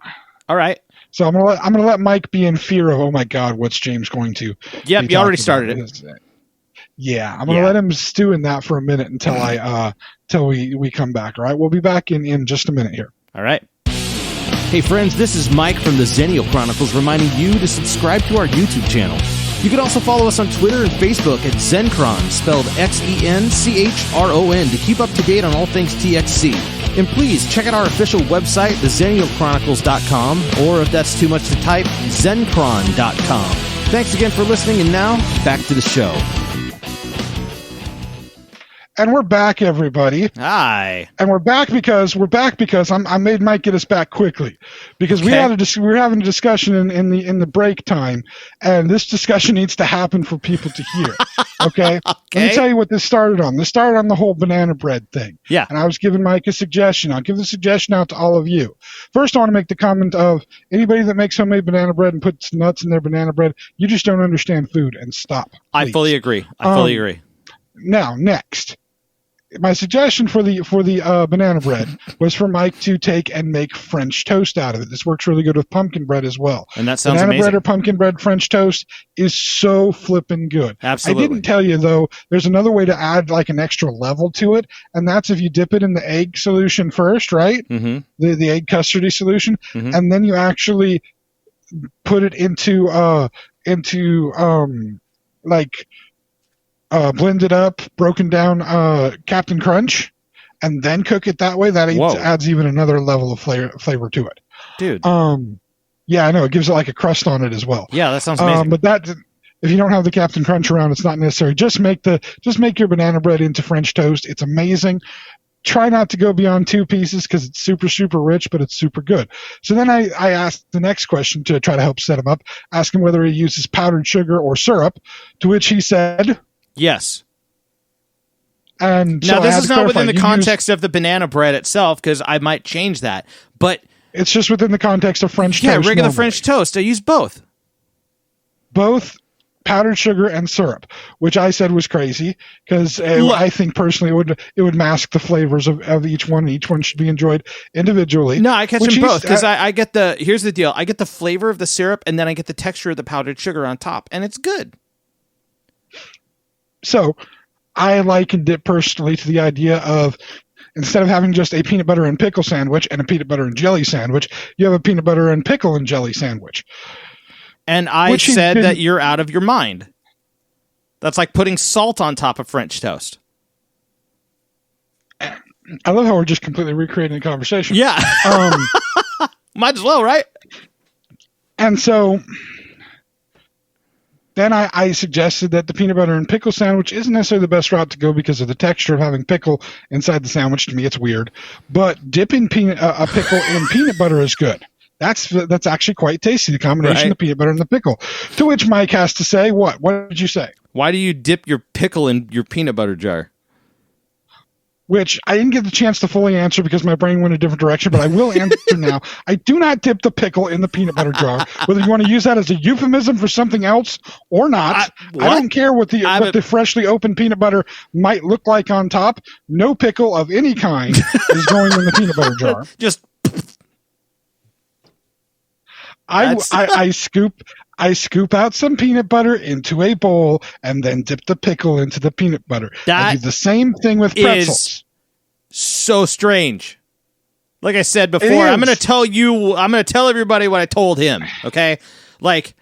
All right. So I'm gonna let Mike be in fear of, oh my God, what's James going to? Yep, you already started it. Yeah, I'm gonna let him stew in that for a minute until we come back. All right, we'll be back in just a minute here. All right. Hey friends, this is Mike from the Xennial Chronicles reminding you to subscribe to our YouTube channel. You can also follow us on Twitter and Facebook at Xenchron, spelled Xenchron, to keep up to date on all things TXC. And please check out our official website, theXennialChronicles.com, or if that's too much to type, Xenchron.com. Thanks again for listening, and now, back to the show. And we're back, everybody. Hi. And we're back because I made Mike get us back quickly because we were having a discussion in the break time, and this discussion needs to happen for people to hear. Okay? Let me tell you what this started on. This started on the whole banana bread thing. Yeah. And I was giving Mike a suggestion. I'll give the suggestion out to all of you. First, I want to make the comment of anybody that makes homemade banana bread and puts nuts in their banana bread, you just don't understand food, and stop. Please. I fully agree. Now, next. My suggestion for the banana bread was for Mike to take and make French toast out of it. This works really good with pumpkin bread as well. And that sounds banana amazing. Bread or pumpkin bread French toast is so flippin' good. Absolutely. I didn't tell you, though, there's another way to add like an extra level to it, and that's if you dip it in the egg solution first, right? Mm-hmm. The egg custardy solution, Mm-hmm. and then you actually put it into blended up, broken down Captain Crunch, and then cook it that way. That adds even another level of flavor to it. Dude. Yeah, I know. It gives it like a crust on it as well. Yeah, that sounds amazing. But that, if you don't have the Captain Crunch around, it's not necessary. Just make your banana bread into French toast. It's amazing. Try not to go beyond 2 pieces because it's super, super rich, but it's super good. So then I asked the next question to try to help set him up, ask him whether he uses powdered sugar or syrup, to which he said... Yes. And now, so this is not within the context of the banana bread itself, because I might change that. But it's just within the context of French toast. Yeah, regular normally. French toast. I use both. Both powdered sugar and syrup, which I said was crazy because I think personally it would mask the flavors of each one. Each one should be enjoyed individually. No, I catch them both because I get here's the deal. I get the flavor of the syrup and then I get the texture of the powdered sugar on top, and it's good. So I likened it personally to the idea of instead of having just a peanut butter and pickle sandwich and a peanut butter and jelly sandwich, you have a peanut butter and pickle and jelly sandwich. And I said that you're out of your mind. That's like putting salt on top of French toast. I love how we're just completely recreating the conversation. Yeah. Might as well, right? And so... Then I suggested that the peanut butter and pickle sandwich isn't necessarily the best route to go because of the texture of having pickle inside the sandwich. To me, it's weird. But dipping a pickle in peanut butter is good. That's actually quite tasty, the combination of the peanut butter and the pickle. To which Mike has to say, what? What did you say? Why do you dip your pickle in your peanut butter jar? Which I didn't get the chance to fully answer because my brain went a different direction, but I will answer now. I do not dip the pickle in the peanut butter jar. Whether you want to use that as a euphemism for something else or not, I don't care what the freshly opened peanut butter might look like on top. No pickle of any kind is going in the peanut butter jar. Just I scoop out some peanut butter into a bowl and then dip the pickle into the peanut butter. I do the same thing with pretzels. So strange. Like I said before, I'm going to tell everybody what I told him. Okay. Like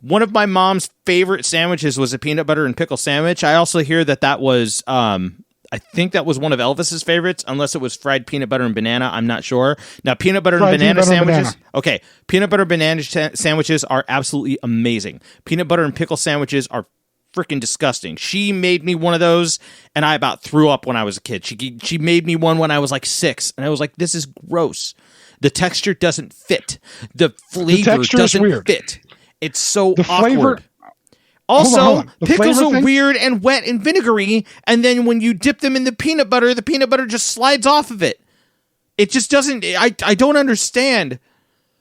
one of my mom's favorite sandwiches was a peanut butter and pickle sandwich. I also hear that was, I think that was one of Elvis's favorites, unless it was fried peanut butter and banana. I'm not sure. Now, peanut butter and banana sandwiches. Okay, peanut butter and banana sandwiches are absolutely amazing. Peanut butter and pickle sandwiches are freaking disgusting. She made me one of those, and I about threw up when I was a kid. She made me one when I was like 6, and I was like, "This is gross. The texture doesn't fit. The flavor doesn't fit. It's so awkward." Also, hold on. Pickles are weird and wet and vinegary, and then when you dip them in the peanut butter just slides off of it. It just doesn't... I don't understand.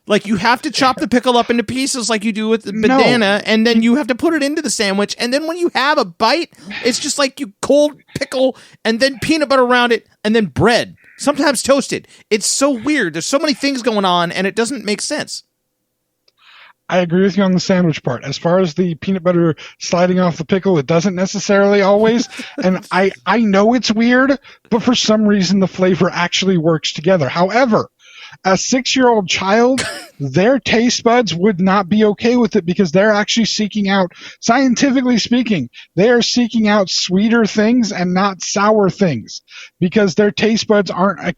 Like, you have to chop the pickle up into pieces like you do with the banana, and then you have to put it into the sandwich, and then when you have a bite, it's just like you cold pickle, and then peanut butter around it, and then bread. Sometimes toasted. It's so weird. There's so many things going on, and it doesn't make sense. I agree with you on the sandwich part. As far as the peanut butter sliding off the pickle, it doesn't necessarily always. And I know it's weird, but for some reason the flavor actually works together. However, a 6-year-old child, their taste buds would not be okay with it because they're actually seeking out, scientifically speaking, they are seeking out sweeter things and not sour things because their taste buds aren't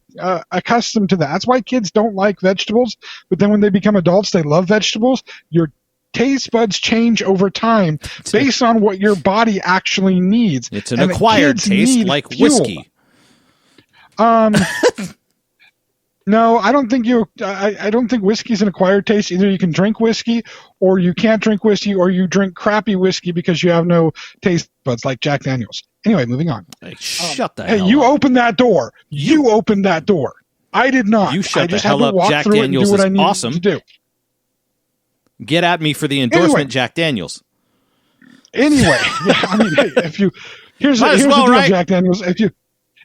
accustomed to that. That's why kids don't like vegetables, but then when they become adults, they love vegetables. Your taste buds change over time based on what your body actually needs. It's an acquired taste like whiskey. No, I don't think I don't think whiskey's an acquired taste. Either you can drink whiskey, or you can't drink whiskey, or you drink crappy whiskey because you have no taste buds, like Jack Daniels. Anyway, moving on. Hey, shut the hell up. Hey, you opened that door. You opened that door. I did not. You shut I the just hell had to up. walk Jack through it and Daniels do what is I needed awesome. to do. Get at me for the endorsement, Anyway. Jack Daniels. Anyway, yeah, I mean, hey, here's the deal, right? Jack Daniels.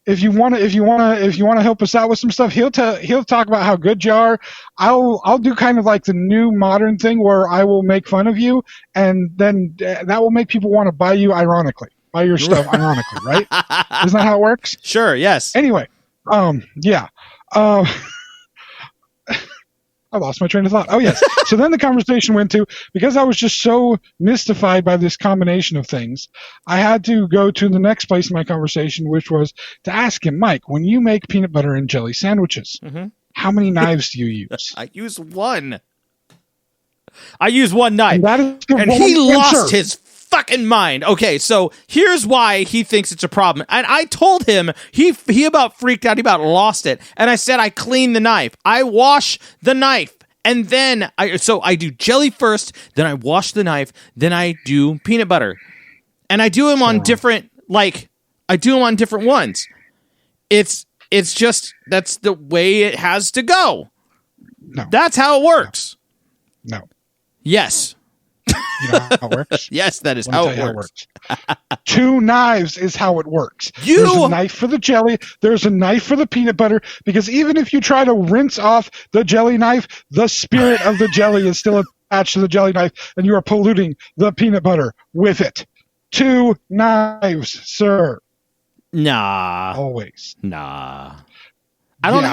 If you want to help us out with some stuff, he'll talk about how good you are. I'll do kind of like the new modern thing where I will make fun of you, and then that will make people want to buy your stuff ironically, right? Isn't that how it works? Sure. Yes. Anyway, yeah. I lost my train of thought. Oh, yes. So then the conversation went to, because I was just so mystified by this combination of things, I had to go to the next place in my conversation, which was to ask him, Mike, when you make peanut butter and jelly sandwiches, how many knives do you use? I use one. I use one knife. And he lost his fucking mind. Okay, so here's why he thinks it's a problem. And I told him, he about freaked out, he about lost it. And I said, I clean the knife. I wash the knife. And then I do jelly first, then I wash the knife, then I do peanut butter. And I do them on different ones. It's just, that's the way it has to go. No. That's how it works. No. Yes. You know how it works? Yes, that is how it works. 2 knives is how it works. There's a knife for the jelly. There's a knife for the peanut butter. Because even if you try to rinse off the jelly knife, the spirit of the jelly is still attached to the jelly knife, and you are polluting the peanut butter with it. 2 knives, sir. Nah. Always. Nah. I don't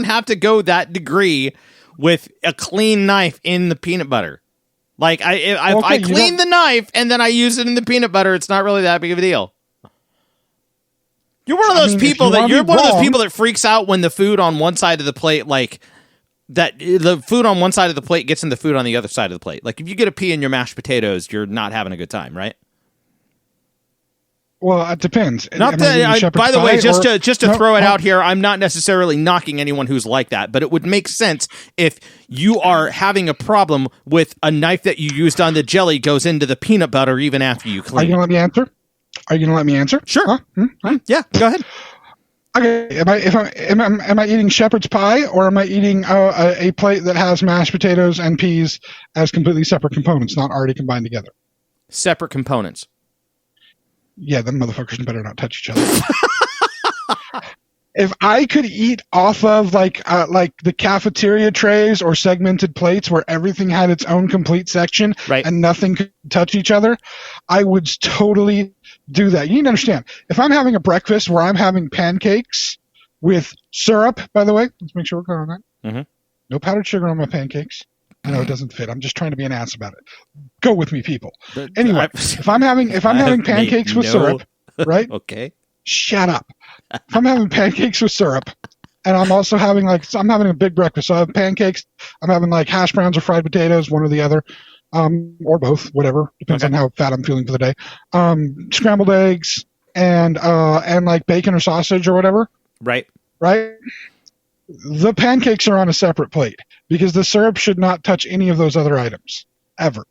have to go that degree with a clean knife in the peanut butter. Like, I clean the knife and then I use it in the peanut butter, it's not really that big of a deal. You're one of those people that freaks out when the food on one side of the plate, like, that the food on one side of the plate gets in the food on the other side of the plate. Like, if you get a pea in your mashed potatoes, you're not having a good time, right? Well, it depends. By the way, just to throw it out here, I'm not necessarily knocking anyone who's like that, but it would make sense if you are having a problem with a knife that you used on the jelly goes into the peanut butter even after you clean. Are you going to let me answer? Sure. Huh? Yeah, go ahead. Okay. Am I eating shepherd's pie, or am I eating a plate that has mashed potatoes and peas as completely separate components, not already combined together? Separate components. Yeah, them motherfuckers better not touch each other. If I could eat off of like the cafeteria trays or segmented plates where everything had its own complete section, right, and nothing could touch each other, I would totally do that. You need to understand, if I'm having a breakfast where I'm having pancakes with syrup, by the way, let's make sure we're clear on that. Mm-hmm. No powdered sugar on my pancakes. I know it doesn't fit. I'm just trying to be an ass about it. Go with me, people. Anyway, if I'm having pancakes with syrup, right? Okay. Shut up. If I'm having pancakes with syrup, and I'm also having I'm having a big breakfast. So I have pancakes. I'm having like hash browns or fried potatoes, one or the other, or both, whatever. Depends on how fat I'm feeling for the day. Scrambled eggs and like bacon or sausage or whatever. Right. Right. The pancakes are on a separate plate because the syrup should not touch any of those other items ever.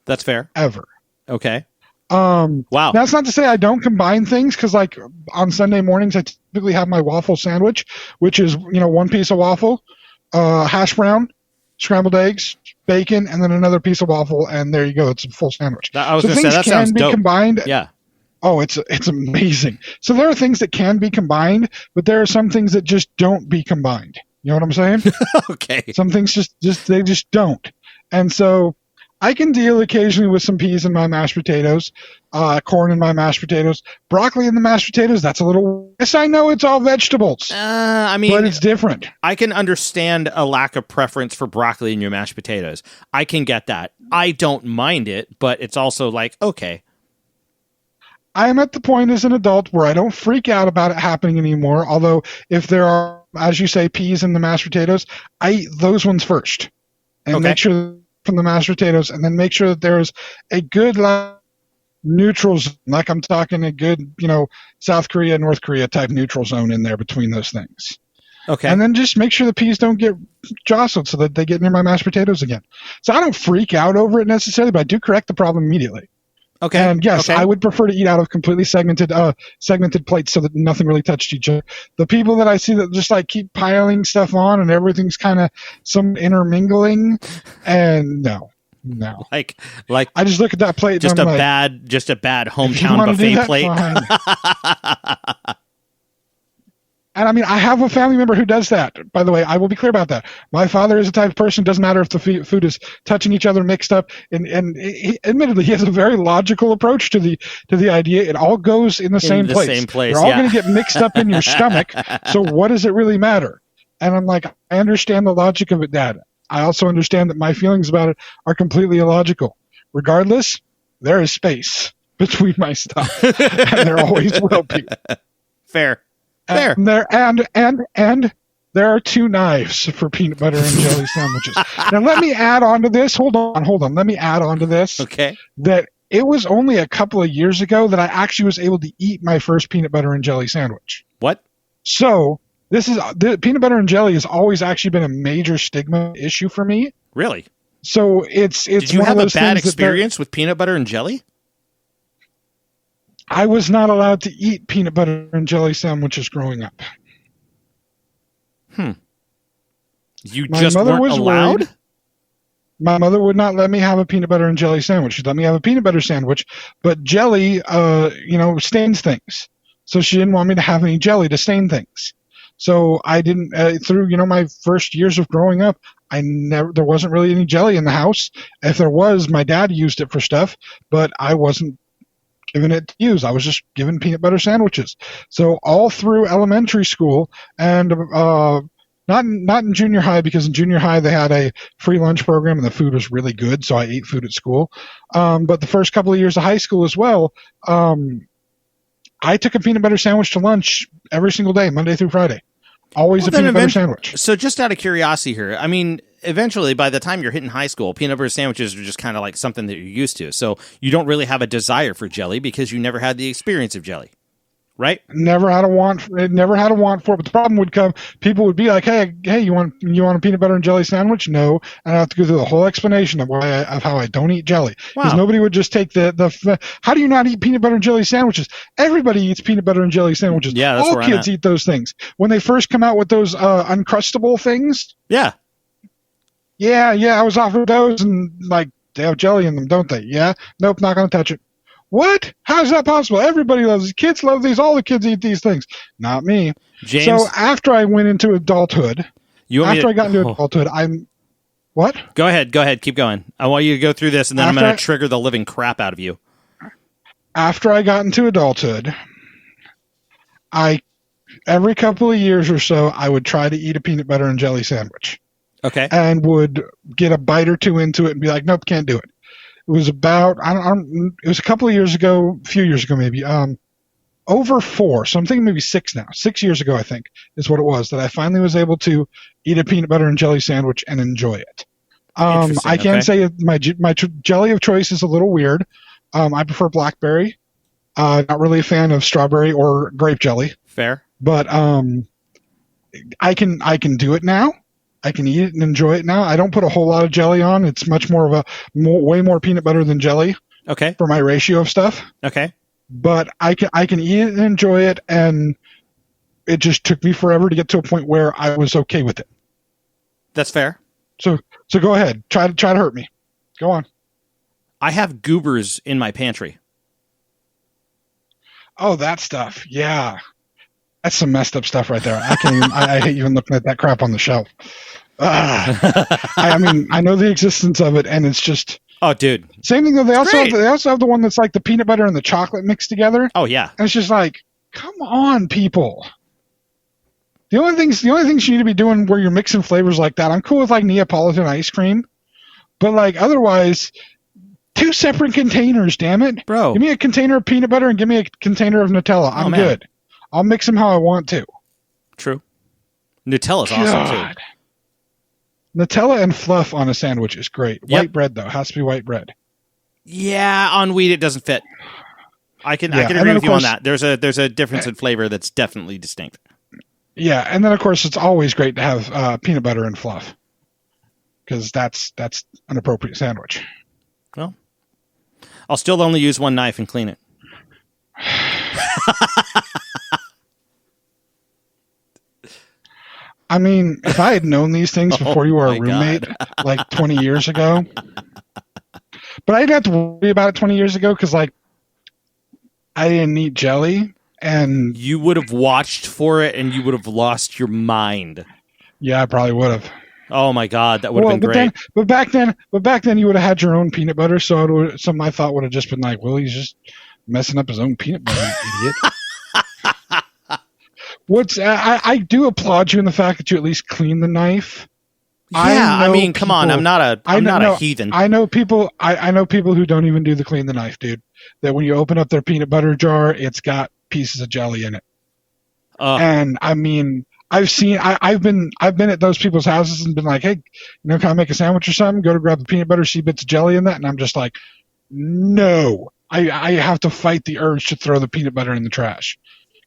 That's fair. Ever. Okay. Wow. That's not to say I don't combine things, because like on Sunday mornings I typically have my waffle sandwich, which is one piece of waffle, hash brown, scrambled eggs, bacon, and then another piece of waffle, and there you go. It's a full sandwich. I was going to say that sounds dope. Combined. Yeah. Oh, it's amazing. So there are things that can be combined, but there are some things that just don't be combined. You know what I'm saying? Okay. Some things they just don't. And so I can deal occasionally with some peas in my mashed potatoes, corn in my mashed potatoes, broccoli in the mashed potatoes. That's a little. Yes, I know it's all vegetables. I mean, but it's different. I can understand a lack of preference for broccoli in your mashed potatoes. I can get that. I don't mind it, but it's also like, okay. I am at the point as an adult where I don't freak out about it happening anymore. Although if there are, as you say, peas in the mashed potatoes, I eat those ones first and make sure from the mashed potatoes, and then make sure that there's a good neutral zone, like I'm talking a good, South Korea, North Korea type neutral zone in there between those things. Okay. And then just make sure the peas don't get jostled so that they get near my mashed potatoes again. So I don't freak out over it necessarily, but I do correct the problem immediately. Okay. And yes, okay. I would prefer to eat out of completely segmented plates so that nothing really touched each other. The people that I see that just like keep piling stuff on and everything's kind of some intermingling, and no. Like I just look at that plate. Just and a I'm bad hometown buffet plate. And I mean, I have a family member who does that. By the way, I will be clear about that. My father is the type of person, doesn't matter if the food is touching each other, mixed up, and admittedly, he has a very logical approach to the idea. It all goes in the same place. They're all going to get mixed up in your stomach. So what does it really matter? And I'm like, I understand the logic of it, Dad. I also understand that my feelings about it are completely illogical. Regardless, there is space between my stuff, and there always will be. Fair. And there are 2 knives for peanut butter and jelly sandwiches. Now let me add on to this. Hold on. Let me add on to this. Okay. That it was only a couple of years ago that I actually was able to eat my first peanut butter and jelly sandwich. What? So the peanut butter and jelly has always actually been a major stigma issue for me. Really? So it's Did you one have of a those bad things experience with peanut butter and jelly? I was not allowed to eat peanut butter and jelly sandwiches growing up. You just weren't allowed? Worried. My mother would not let me have a peanut butter and jelly sandwich. She'd let me have a peanut butter sandwich, but jelly, stains things. So she didn't want me to have any jelly to stain things. So I didn't, through, my first years of growing up, there wasn't really any jelly in the house. If there was, my dad used it for stuff, but I wasn't given it to use. I was just given peanut butter sandwiches. So all through elementary school and not in junior high, because in junior high they had a free lunch program and the food was really good, so I ate food at school. But the first couple of years of high school as well, I took a peanut butter sandwich to lunch every single day, Monday through Friday. Always a peanut butter sandwich. So just out of curiosity here, I mean, eventually, by the time you're hitting high school, peanut butter sandwiches are just kind of like something that you're used to. So you don't really have a desire for jelly because you never had the experience of jelly, right? Never had a want for it. But the problem would come. People would be like, "Hey, you want a peanut butter and jelly sandwich?" No, and I have to go through the whole explanation of how I don't eat jelly, because nobody would just take the. How do you not eat peanut butter and jelly sandwiches? Everybody eats peanut butter and jelly sandwiches. Yeah, that's all kids eat those things. When they first come out with those Uncrustable things. Yeah. Yeah, I was offered those, and like they have jelly in them, don't they? Yeah, nope, not gonna touch it. What? How is that possible? Everybody loves these. Kids love these. All the kids eat these things. Not me. James, so after I went into adulthood, I'm what? Go ahead. Keep going. I want you to go through this, and then I'm going to trigger the living crap out of you. After I got into adulthood, every couple of years or so, I would try to eat a peanut butter and jelly sandwich. Okay. And would get a bite or two into it and be like, nope, can't do it. It was about, it was a couple of years ago, a few years ago maybe, over 4, so I'm thinking maybe 6 now. 6 years ago, I think, is what it was, that I finally was able to eat a peanut butter and jelly sandwich and enjoy it. I can say my jelly of choice is a little weird. I prefer blackberry. Not really a fan of strawberry or grape jelly. Fair. But I can do it now. I can eat it and enjoy it now. I don't put a whole lot of jelly on. It's much more of way more peanut butter than jelly. Okay. For my ratio of stuff. Okay. But I can eat it and enjoy it, and it just took me forever to get to a point where I was okay with it. That's fair. So go ahead. Try to hurt me. Go on. I have goobers in my pantry. Oh, that stuff. Yeah. That's some messed up stuff right there. I hate even looking at that crap on the shelf. I mean, I know the existence of it, and it's just. Oh, dude. Same thing though. They also have the one that's like the peanut butter and the chocolate mixed together. Oh yeah. And it's just like, come on, people. The only things you need to be doing where you're mixing flavors like that. I'm cool with like Neapolitan ice cream, but like otherwise, 2 separate containers. Damn it, bro. Give me a container of peanut butter and give me a container of Nutella. I'm good. I'll mix them how I want to. True. Nutella's awesome too. Nutella and fluff on a sandwich is great. Yep. White bread, though, has to be white bread. Yeah, on wheat it doesn't fit. I can agree with you on that. There's a difference in flavor that's definitely distinct. Yeah, and then of course it's always great to have peanut butter and fluff, because that's an appropriate sandwich. Well, I'll still only use one knife and clean it. I mean, if I had known these things before you were a roommate, like 20 years ago, but I didn't have to worry about it 20 years ago because, like, I didn't eat jelly, and you would have watched for it, and you would have lost your mind. Yeah, I probably would have. Oh my God, that would have been great. But back then, you would have had your own peanut butter. So my thought would have just been like, "Well, he's just messing up his own peanut butter, you idiot." I do applaud you in the fact that you at least clean the knife. Yeah, I mean, come on, I'm not a heathen. I know people. I know people who don't even do the clean the knife, dude. That when you open up their peanut butter jar, it's got pieces of jelly in it. And I mean, I've been at those people's houses and been like, hey, can I make a sandwich or something? Go to grab the peanut butter, see bits of jelly in that, and I'm just like, no, I have to fight the urge to throw the peanut butter in the trash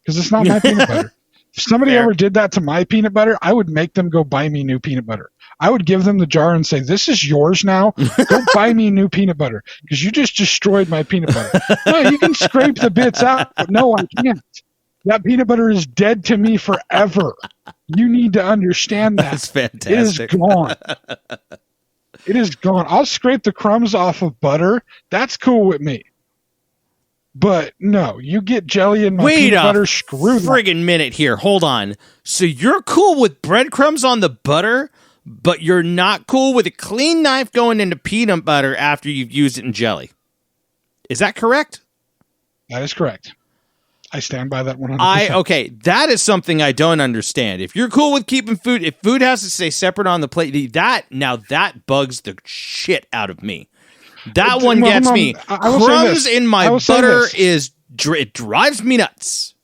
because it's not my peanut butter. If somebody ever did that to my peanut butter, I would make them go buy me new peanut butter. I would give them the jar and say, this is yours now. Go buy me new peanut butter because you just destroyed my peanut butter. No, you can scrape the bits out. But no, I can't. That peanut butter is dead to me forever. You need to understand that. That's fantastic. It is gone. It is gone. I'll scrape the crumbs off of butter. That's cool with me. But no, you get jelly in my peanut butter. Screw that. Friggin' minute here. Hold on. So you're cool with breadcrumbs on the butter, but you're not cool with a clean knife going into peanut butter after you've used it in jelly. Is that correct? That is correct. I stand by that 100%. Okay, that is something I don't understand. If you're cool with keeping food, if food has to stay separate on the plate, that bugs the shit out of me. That one gets me. Crumbs in my butter it drives me nuts.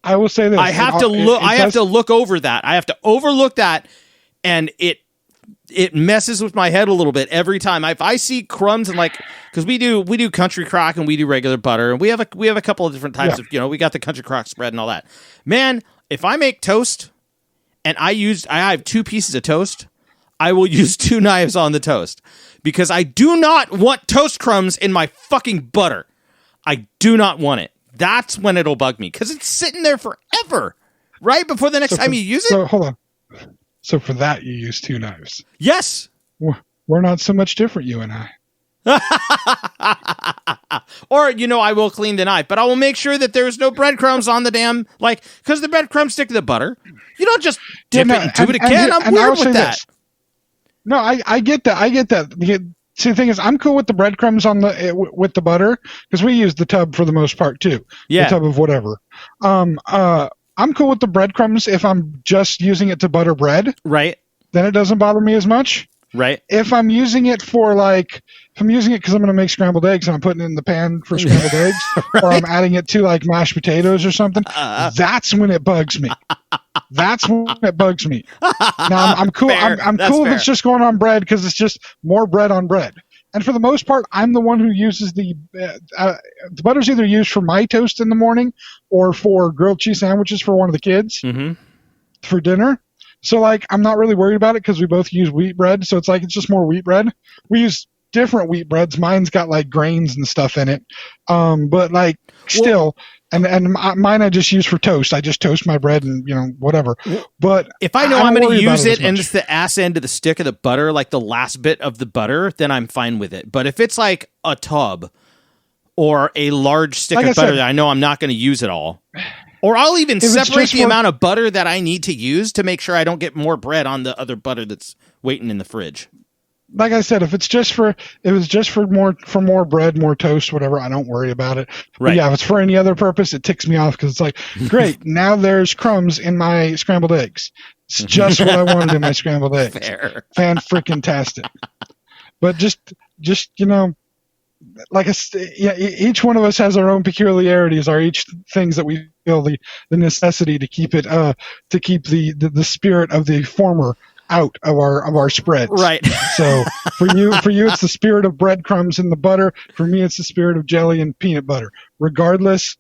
I will say this. I have to look. I have to look over that. I have to overlook that, and it messes with my head a little bit every time. If I see crumbs and because we do country crock and we do regular butter, and we have a couple of different types of we got the country crock spread and all that. Man, if I make toast and I have 2 pieces of toast, I will use 2 knives on the toast. Because I do not want toast crumbs in my fucking butter. I do not want it. That's when it'll bug me. Because it's sitting there forever. Right? Before the next time you use it? So, hold on. So for that, you use 2 knives? Yes. We're not so much different, you and I. Or, I will clean the knife. But I will make sure that there's no breadcrumbs on the damn... because the breadcrumbs stick to the butter. You don't just dip it into it again. I'm weird with that. No, I get that. I get that. See, the thing is, I'm cool with the breadcrumbs with the butter because we use the tub for the most part too. Yeah. The tub of whatever. I'm cool with the breadcrumbs if I'm just using it to butter bread. Right. Then it doesn't bother me as much. Right. If I'm using it because I'm going to make scrambled eggs and I'm putting it in the pan for scrambled eggs, right. Or I'm adding it to mashed potatoes or something, that's when it bugs me. That's when it bugs me. Now I'm cool. I'm cool if it's just going on bread because it's just more bread on bread. And for the most part, I'm the one who uses the butter's either used for my toast in the morning or for grilled cheese sandwiches for one of the kids for dinner. So I'm not really worried about it because we both use wheat bread. So it's it's just more wheat bread. We use different wheat breads. Mine's got grains and stuff in it. But still. And mine I just use for toast. I just toast my bread and, whatever. But if I know I'm going to use it and it's the ass end of the stick of the butter, the last bit of the butter, then I'm fine with it. But if it's a tub or a large stick of butter that I know I'm not going to use it all, or I'll even separate the amount of butter that I need to use to make sure I don't get more bread on the other butter that's waiting in the fridge. Like I said, if it's just for more bread, more toast, whatever, I don't worry about it. Right. But yeah, if it's for any other purpose, it ticks me off because it's great. Now there's crumbs in my scrambled eggs. It's just what I wanted in my scrambled eggs. Fair. Fan-freaking-tastic. But just each one of us has our own peculiarities, are each things that we feel the necessity to keep it to keep the spirit of the former out of our spreads. Right. So for you, it's the spirit of breadcrumbs in the butter. For me, it's the spirit of jelly and peanut butter. Regardless,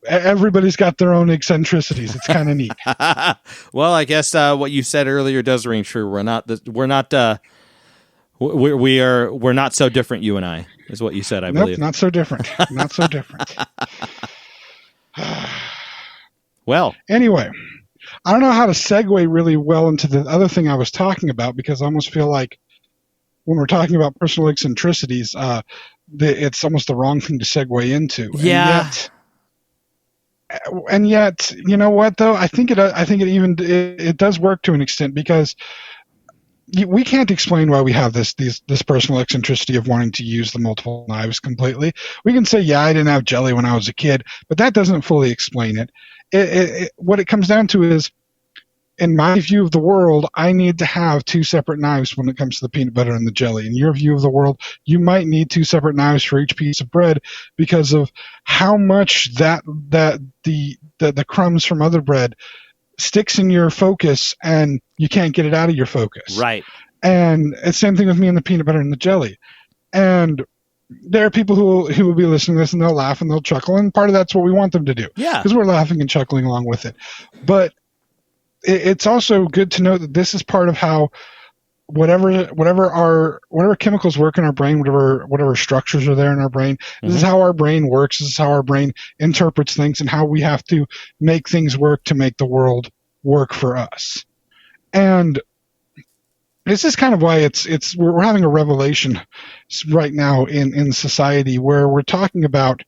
everybody's got their own eccentricities. It's kind of neat. Well, I guess what you said earlier does ring true. We're not so different. You and I is what you said. I believe. Not so different. Not so different. Well, anyway, I don't know how to segue really well into the other thing I was talking about, because I almost feel like when we're talking about personal eccentricities, it's almost the wrong thing to segue into. Yeah. And yet, you know what though? I think it does work to an extent, because we can't explain why we have this personal eccentricity of wanting to use the multiple knives completely. We can say, yeah, I didn't have jelly when I was a kid, but that doesn't fully explain it. What it comes down to is, in my view of the world, I need to have two separate knives when it comes to the peanut butter and the jelly. In your view of the world, you might need two separate knives for each piece of bread, because of how much that the crumbs from other bread sticks in your focus and you can't get it out of your focus. Right. And it's the same thing with me and the peanut butter and the jelly. And there are people who will be listening to this and they'll laugh and they'll chuckle, and part of that's what we want them to do. Yeah. Because we're laughing and chuckling along with it. But it's also good to know that this is part of how whatever chemicals work in our brain, whatever structures are there in our brain, this is how our brain works. This is how our brain interprets things, and how we have to make things work to make the world work for us. And this is kind of why we're having a revelation right now in society, where we're talking about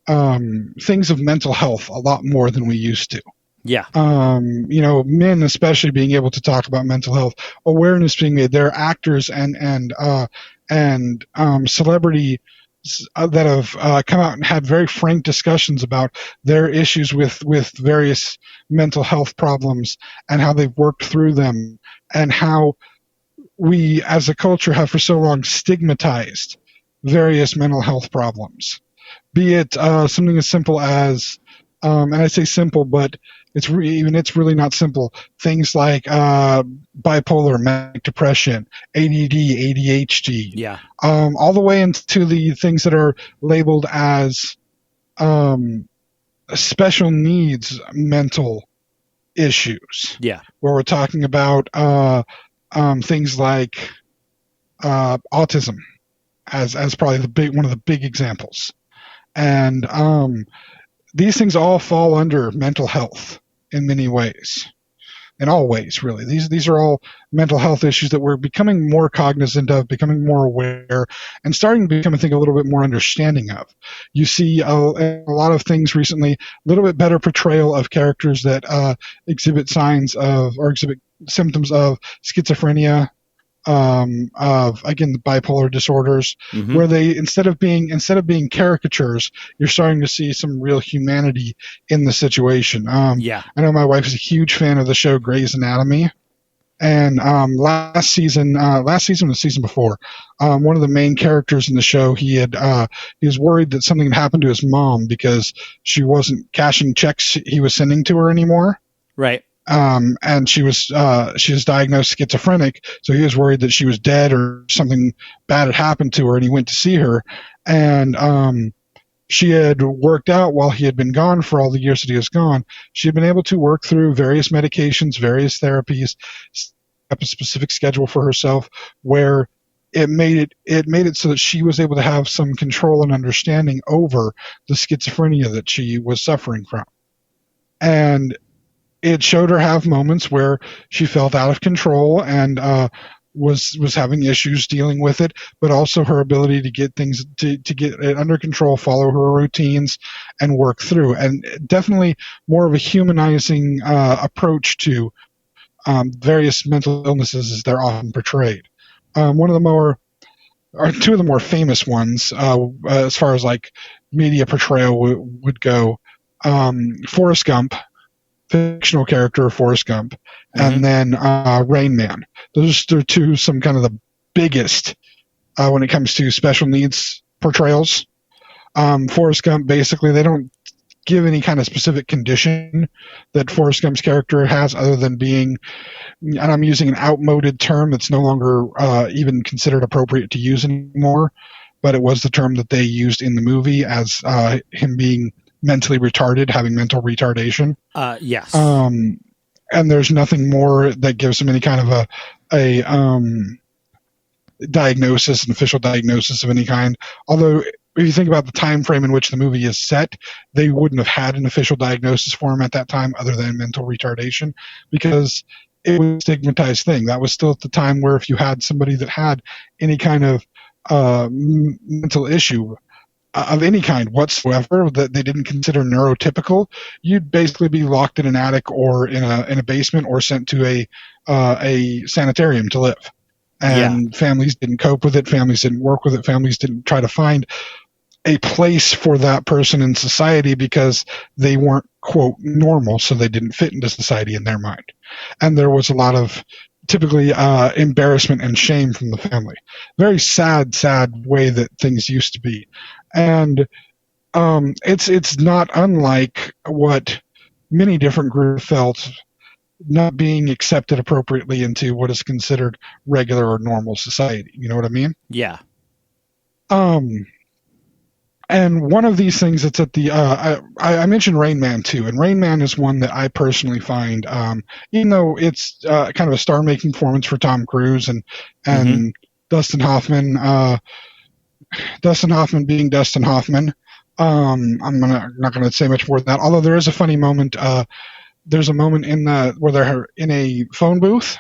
things of mental health a lot more than we used to. Yeah. Men especially being able to talk about mental health, awareness being made. There are actors and celebrities that have come out and had very frank discussions about their issues with various mental health problems and how they've worked through them, and how we as a culture have for so long stigmatized various mental health problems. Be it something as simple as, and I say simple, but it's really not simple. Things like bipolar, manic depression, ADD, ADHD. Yeah. All the way into the things that are labeled as special needs mental issues. Yeah. Where we're talking about things like autism as probably one of the big examples. And these things all fall under mental health in many ways, in all ways, really. These are all mental health issues that we're becoming more cognizant of, becoming more aware, and starting to become, I think, a little bit more understanding of. You see a lot of things recently, a little bit better portrayal of characters that exhibit signs of, or exhibit symptoms of schizophrenia, of, again, the bipolar disorders, where they instead of being caricatures, you're starting to see some real humanity in the situation. I know my wife is a huge fan of the show Grey's Anatomy, and last season or the season before, one of the main characters in the show, he was worried that something had happened to his mom because she wasn't cashing checks he was sending to her anymore. Right. And she was diagnosed schizophrenic, so he was worried that she was dead or something bad had happened to her, and he went to see her. And she had worked out while he had been gone for all the years that he was gone. She had been able to work through various medications, various therapies, set up a specific schedule for herself, where it made it so that she was able to have some control and understanding over the schizophrenia that she was suffering from. And it showed her have moments where she felt out of control and was having issues dealing with it, but also her ability to get things to get it under control, follow her routines, and work through. And definitely more of a humanizing approach to various mental illnesses as they're often portrayed. One of the more, or two of the more famous ones, as far as like media portrayal would go, Forrest Gump, fictional character of Forrest Gump, and then Rain Man. Those are some kind of the biggest when it comes to special needs portrayals. Forrest Gump, basically, they don't give any kind of specific condition that Forrest Gump's character has, other than being, and I'm using an outmoded term that's no longer even considered appropriate to use anymore, but it was the term that they used in the movie as him being mentally retarded, having mental retardation. Yes. And there's nothing more that gives him any kind of a diagnosis, an official diagnosis of any kind. Although, if you think about the time frame in which the movie is set, they wouldn't have had an official diagnosis for him at that time other than mental retardation, because it was a stigmatized thing. That was still at the time where if you had somebody that had any kind of mental issue of any kind whatsoever that they didn't consider neurotypical, you'd basically be locked in an attic or in a basement or sent to a sanitarium to live. And families didn't cope with it. Families didn't work with it. Families didn't try to find a place for that person in society because they weren't, quote, normal, so they didn't fit into society in their mind. And there was a lot of typically embarrassment and shame from the family. Very sad way that things used to be. And it's not unlike what many different groups felt, not being accepted appropriately into what is considered regular or normal society. You know what I mean? Yeah. And one of these things that's at the I mentioned Rain Man too, and Rain Man is one that I personally find, even though it's kind of a star-making performance for Tom Cruise and Dustin Hoffman being Dustin Hoffman. I'm not gonna say much more than that. Although there is a funny moment. There's a moment where they're in a phone booth.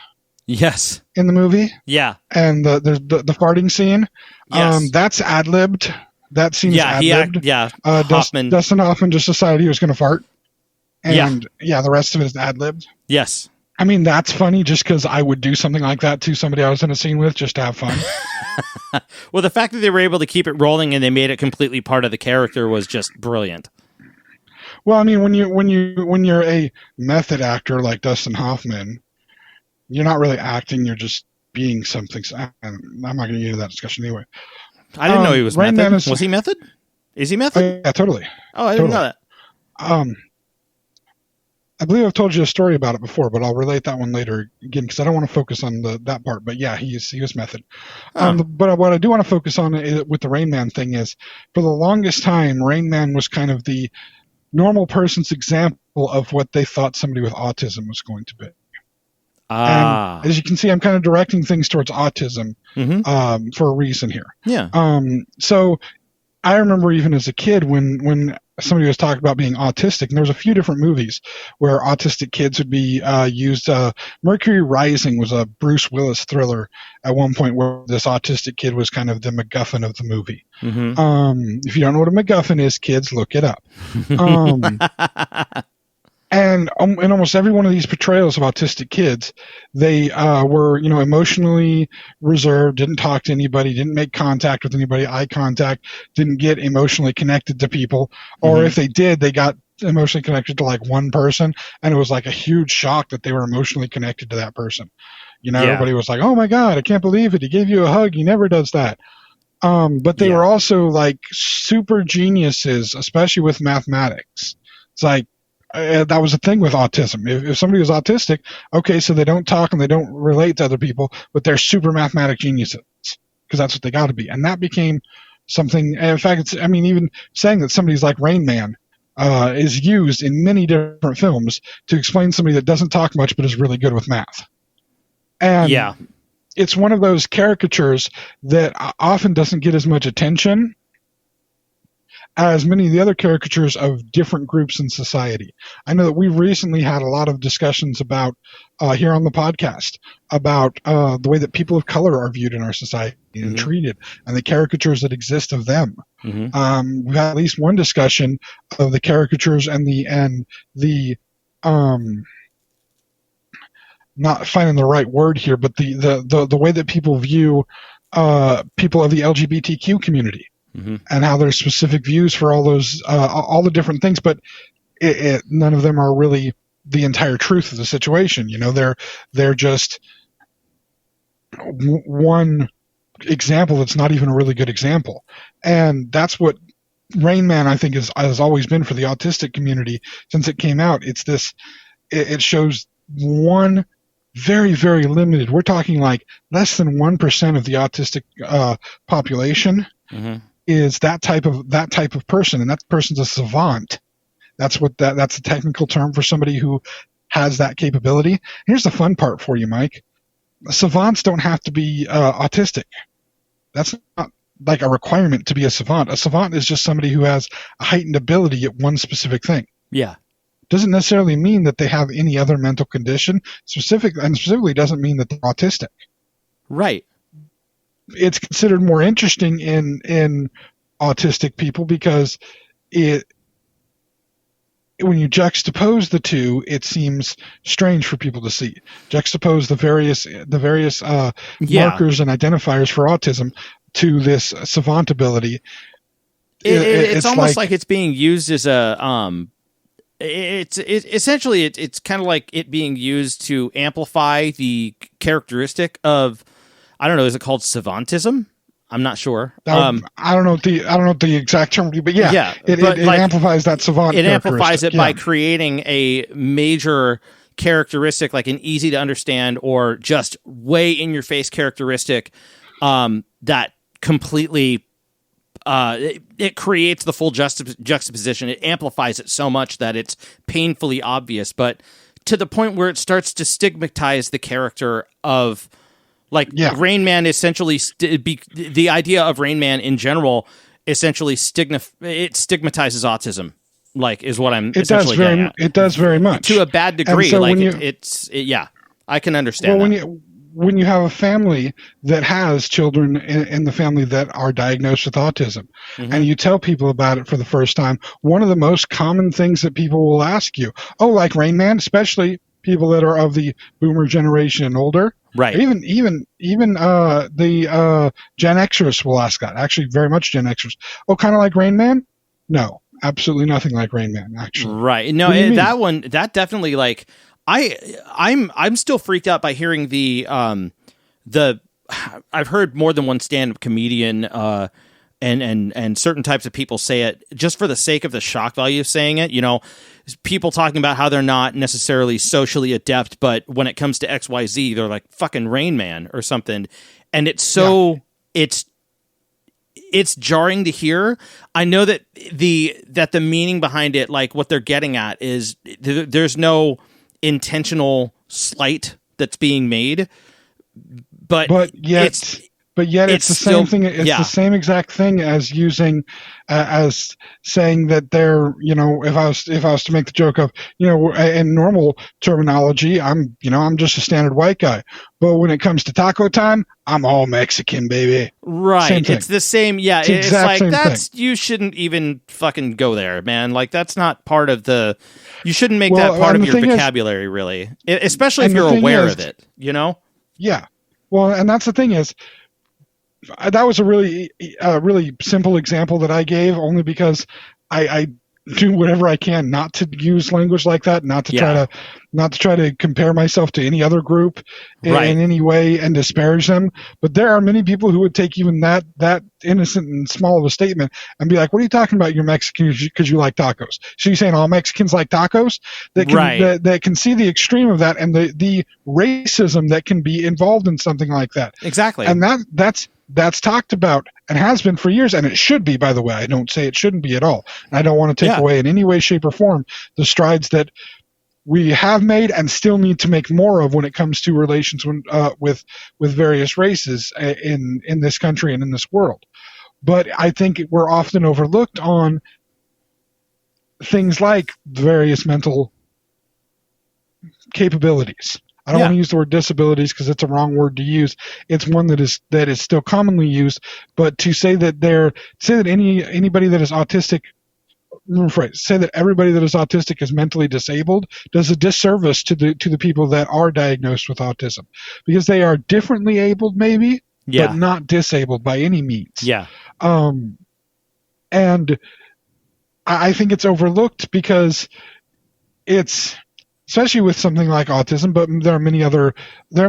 Yes. In the movie. Yeah. And there's the farting scene. Yes. That's ad-libbed. That seems ad-libbed. Hoffman. Dustin Hoffman just decided he was going to fart. And the rest of it is ad-libbed. Yes. I mean, that's funny just because I would do something like that to somebody I was in a scene with just to have fun. Well, the fact that they were able to keep it rolling and they made it completely part of the character was just brilliant. Well, I mean, when you're a method actor like Dustin Hoffman, you're not really acting, you're just being something. I'm not going to get into that discussion anyway. I didn't know he was method. Was he method? Is he method? Yeah, totally. Oh, I didn't know that. I believe I've told you a story about it before, but I'll relate that one later again because I don't want to focus on that part. But yeah, he was method. But what I do want to focus on with the Rain Man thing is, for the longest time, Rain Man was kind of the normal person's example of what they thought somebody with autism was going to be. And as you can see, I'm kind of directing things towards autism for a reason here. Yeah. So I remember even as a kid when somebody was talking about being autistic, and there was a few different movies where autistic kids would be used. Mercury Rising was a Bruce Willis thriller at one point where this autistic kid was kind of the MacGuffin of the movie. If you don't know what a MacGuffin is, kids, look it up. And in almost every one of these portrayals of autistic kids, they were, emotionally reserved, didn't talk to anybody, didn't make contact with anybody, eye contact, didn't get emotionally connected to people. Or if they did, they got emotionally connected to like one person, and it was like a huge shock that they were emotionally connected to that person. Everybody was like, "Oh my God, I can't believe it. He gave you a hug. He never does that." But they were also like super geniuses, especially with mathematics. It's like, that was the thing with autism. If somebody was autistic, okay, so they don't talk and they don't relate to other people, but they're super mathematic geniuses because that's what they got to be. And that became something. In fact, even saying that somebody's like Rain Man is used in many different films to explain somebody that doesn't talk much but is really good with math. And it's one of those caricatures that often doesn't get as much attention as many of the other caricatures of different groups in society. I know that we've recently had a lot of discussions about here on the podcast about the way that people of color are viewed in our society and treated, and the caricatures that exist of them. We've had at least one discussion of the caricatures and the not finding the right word here, but the way that people view people of the LGBTQ community. And how there's specific views for all those, all the different things, but none of them are really the entire truth of the situation. They're just one example that's not even a really good example, and that's what Rain Man, I think, has always been for the autistic community since it came out. It shows one very, very limited. We're talking like less than 1% of the autistic population is that type of person, and that person's a savant. That's the technical term for somebody who has that capability. Here's the fun part for you, Mike. Savants don't have to be autistic. That's not like a requirement to be a savant. A savant is just somebody who has a heightened ability at one specific thing. Yeah. Doesn't necessarily mean that they have any other mental condition. Specifically doesn't mean that they're autistic. Right. It's considered more interesting in autistic people because when you juxtapose the two, it seems strange for people to see. Juxtapose the various markers and identifiers for autism to this savant ability. It's almost like it's being used as a it's essentially it's kind of like it being used to amplify the characteristic of, I don't know, is it called savantism? I'm not sure. I don't know the exact term, but yeah, it amplifies that savant. It amplifies it by creating a major characteristic, like an easy to understand or just way in your face characteristic that completely it creates the full juxtaposition. It amplifies it so much that it's painfully obvious, but to the point where it starts to stigmatize the character of. Rain Man essentially, the idea of Rain Man in general essentially stigmatizes autism, is what I'm essentially getting at. It does very much. To a bad degree. So I can understand that. When you have a family that has children in the family that are diagnosed with autism, and you tell people about it for the first time, one of the most common things that people will ask you, like Rain Man, especially people that are of the boomer generation and older, right? Even the Gen Xers will ask that. Actually, very much Gen Xers. Oh, kind of like Rain Man? No, absolutely nothing like Rain Man. Actually, right? No, that definitely I'm still freaked out by hearing the I've heard more than one stand-up comedian and certain types of people say it just for the sake of the shock value of saying it. People talking about how they're not necessarily socially adept, but when it comes to XYZ, they're like fucking Rain Man or something. And it's so it's jarring to hear. I know that the meaning behind it, like what they're getting at, is there's no intentional slight that's being made, but yet it's the same thing. It's the same exact thing as using as saying that they're, if I was to make the joke of, in normal terminology, I'm just a standard white guy, but when it comes to taco time, I'm all Mexican, baby. Right. It's the same. Yeah. It's like that's thing. You shouldn't even fucking go there, man. Like that's not part of the. You shouldn't make that part of your vocabulary, really, especially if you're aware of it. Yeah. Well, and that's the thing is. That was a really simple example that I gave, only because I do whatever I can not to use language like that, not to try to compare myself to any other group in any way and disparage them. But there are many people who would take even that innocent and small of a statement and be like, "What are you talking about? You're Mexican because you like tacos." So you're saying all Mexicans like tacos? That can see the extreme of that and the racism that can be involved in something like that. Exactly. And that's talked about and has been for years, and it should be, by the way. I don't say it shouldn't be at all. And I don't want to take away in any way, shape, or form the strides that we have made and still need to make more of when it comes to relations with various races in this country and in this world. But I think we're often overlooked on things like various mental capabilities. I don't want to use the word disabilities because it's a wrong word to use. It's one that is still commonly used. But to say that anybody that is autistic, say that everybody that is autistic is mentally disabled does a disservice to the people that are diagnosed with autism, because they are differently abled, maybe, but not disabled by any means. Yeah. And I think it's overlooked because it's. Especially with something like autism, but there are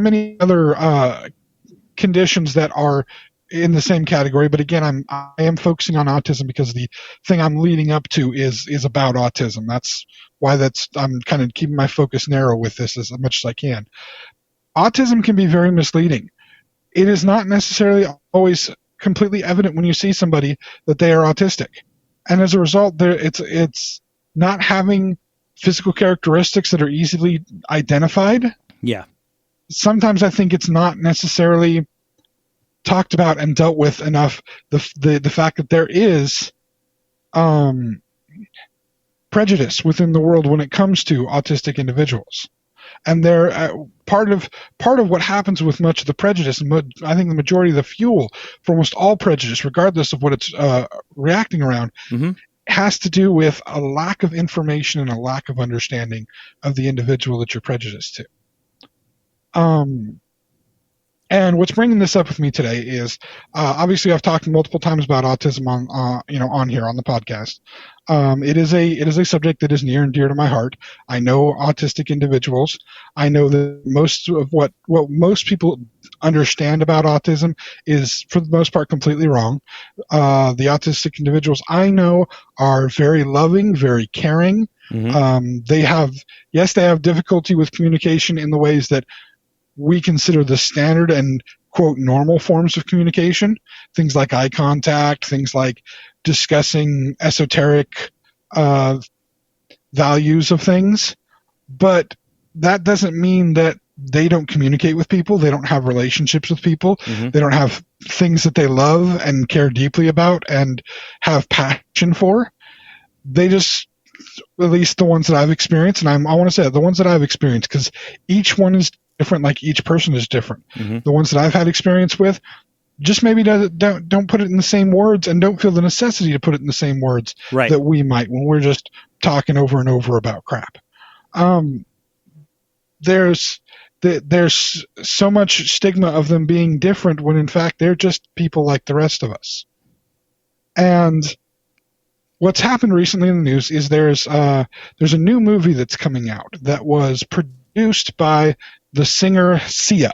many other conditions that are in the same category, but again, I am focusing on autism because the thing I'm leading up to is about autism. That's why I'm kind of keeping my focus narrow with this as much as I can. Autism can be very misleading. It is not necessarily always completely evident when you see somebody that they are autistic, and as a result, it's not having physical characteristics that are easily identified. Yeah. Sometimes I think it's not necessarily talked about and dealt with enough. The fact that there is prejudice within the world when it comes to autistic individuals, and they're part of what happens with much of the prejudice, and I think the majority of the fuel for almost all prejudice, regardless of what it's reacting around, has to do with a lack of information and a lack of understanding of the individual that you're prejudiced to. And what's bringing this up with me today is obviously I've talked multiple times about autism on here on the podcast. It is a subject that is near and dear to my heart. I know autistic individuals. I know that most of what most people understand about autism is, for the most part, completely wrong. The autistic individuals I know are very loving, very caring. They have difficulty with communication in the ways that we consider the standard and quote normal forms of communication, things like eye contact, things like discussing esoteric values of things. But that doesn't mean that they don't communicate with people. They don't have relationships with people. They don't have things that they love and care deeply about and have passion for. They just, at least the ones that I've experienced, and I want to say the ones that I've experienced, because each one is different, like each person is different. The ones that I've had experience with, just maybe don't put it in the same words and don't feel the necessity to put it in the same words that we might when we're just talking over and over about crap. There's so much stigma of them being different when in fact they're just people like the rest of us. And what's happened recently in the news is there's a new movie that's coming out that was produced by the singer Sia.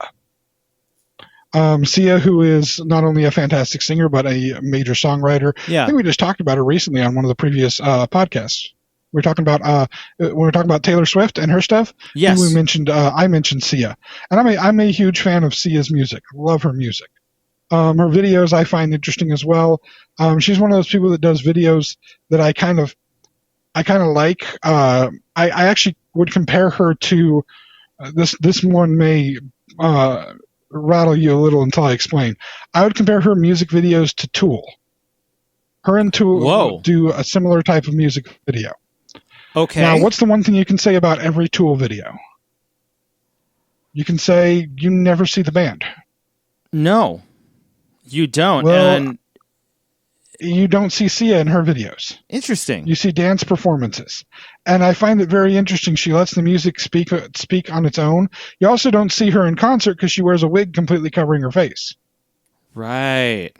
Sia, who is not only a fantastic singer but a major songwriter. I think we just talked about her recently on one of the previous podcasts. We were talking about when we were talking about Taylor Swift and her stuff. Yes, we mentioned I mentioned Sia, and I'm a huge fan of Sia's music. Love her music. Her videos I find interesting as well. She's one of those people that does videos that I kind of like. I actually would compare her to this one may rattle you a little until I explain. I would compare her music videos to Tool. Her and Tool do a similar type of music video. Okay. Now, what's the one thing you can say about every Tool video? You can say you never see the band. No, you don't. Well, and you don't see Sia in her videos. Interesting. You see dance performances. And I find it very interesting. She lets the music speak on its own. You also don't see her in concert because she wears a wig completely covering her face. Right.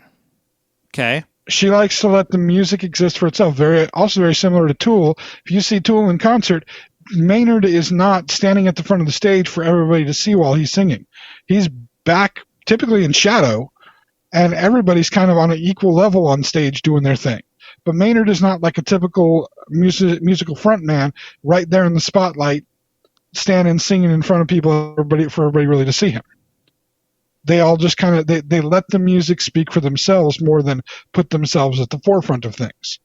Okay. She likes to let the music exist for itself. Also very similar to Tool. If you see Tool in concert, Maynard is not standing at the front of the stage for everybody to see while he's singing. He's back typically in shadow, and everybody's kind of on an equal level on stage doing their thing. But Maynard is not like a typical musical front man right there in the spotlight, standing singing in front of people for everybody really to see him. They all just kind of they let the music speak for themselves more than put themselves at the forefront of things,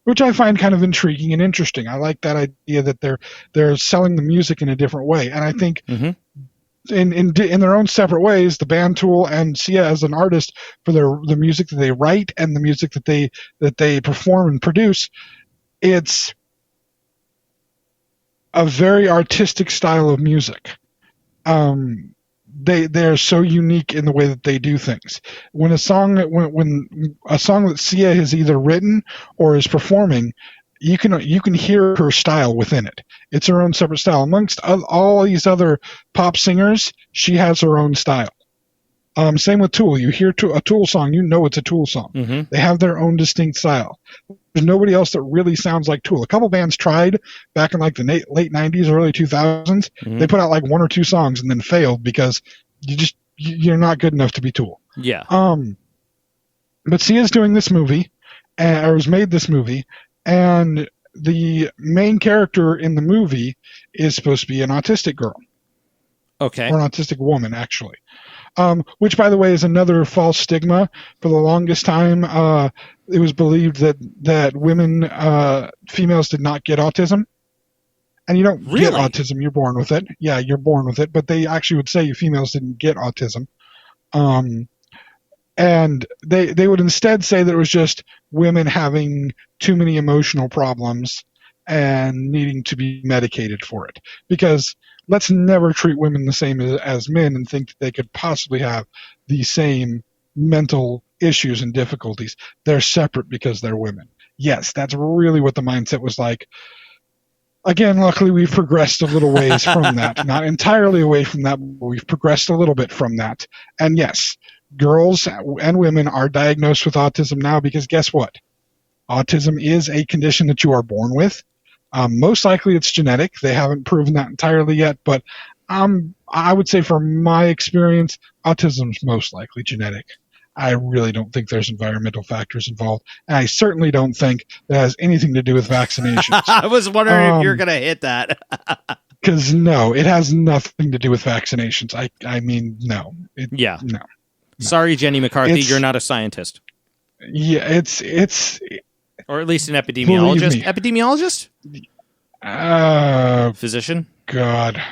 which I find kind of intriguing and interesting. I like that idea that they're selling the music in a different way, and I think in their own separate ways, the band Tool and Sia as an artist, for the music that they write and the music that they perform and produce, it's a very artistic style of music. They're so unique in the way that they do things. When a song that Sia has either written or is performing, you can hear her style within it. It's her own separate style. Amongst all these other pop singers, she has her own style. Same with Tool. You hear a Tool song, you know it's a Tool song. They have their own distinct style. There's nobody else that really sounds like Tool. A couple bands tried back in like the late 90s, early 2000s. They put out like one or two songs and then failed because you're not good enough to be Tool. Yeah. But Sia's doing this movie, or has made this movie, and the main character in the movie is supposed to be an autistic girl. Okay. Or an autistic woman, actually. Which, by the way, is another false stigma. For the longest time, it was believed that women, females did not get autism. And you don't get autism, you're born with it. Yeah, you're born with it. But they actually would say females didn't get autism. And they would instead say that it was just women having too many emotional problems and needing to be medicated for it. Because let's never treat women the same as men and think that they could possibly have the same mental issues and difficulties. They're separate because they're women. Yes, that's really what the mindset was like. Again, luckily we've progressed a little ways from that. Not entirely away from that, but we've progressed a little bit from that. And yes, girls and women are diagnosed with autism now because guess what? Autism is a condition that you are born with. Most likely it's genetic. They haven't proven that entirely yet, but I would say from my experience, autism is most likely genetic. I really don't think there's environmental factors involved. And I certainly don't think that has anything to do with vaccinations. I was wondering if you're going to hit that. Because no, it has nothing to do with vaccinations. I mean, no. No. Sorry, Jenny McCarthy, you're not a scientist. Yeah, it's or at least an epidemiologist. Epidemiologist? Physician? God.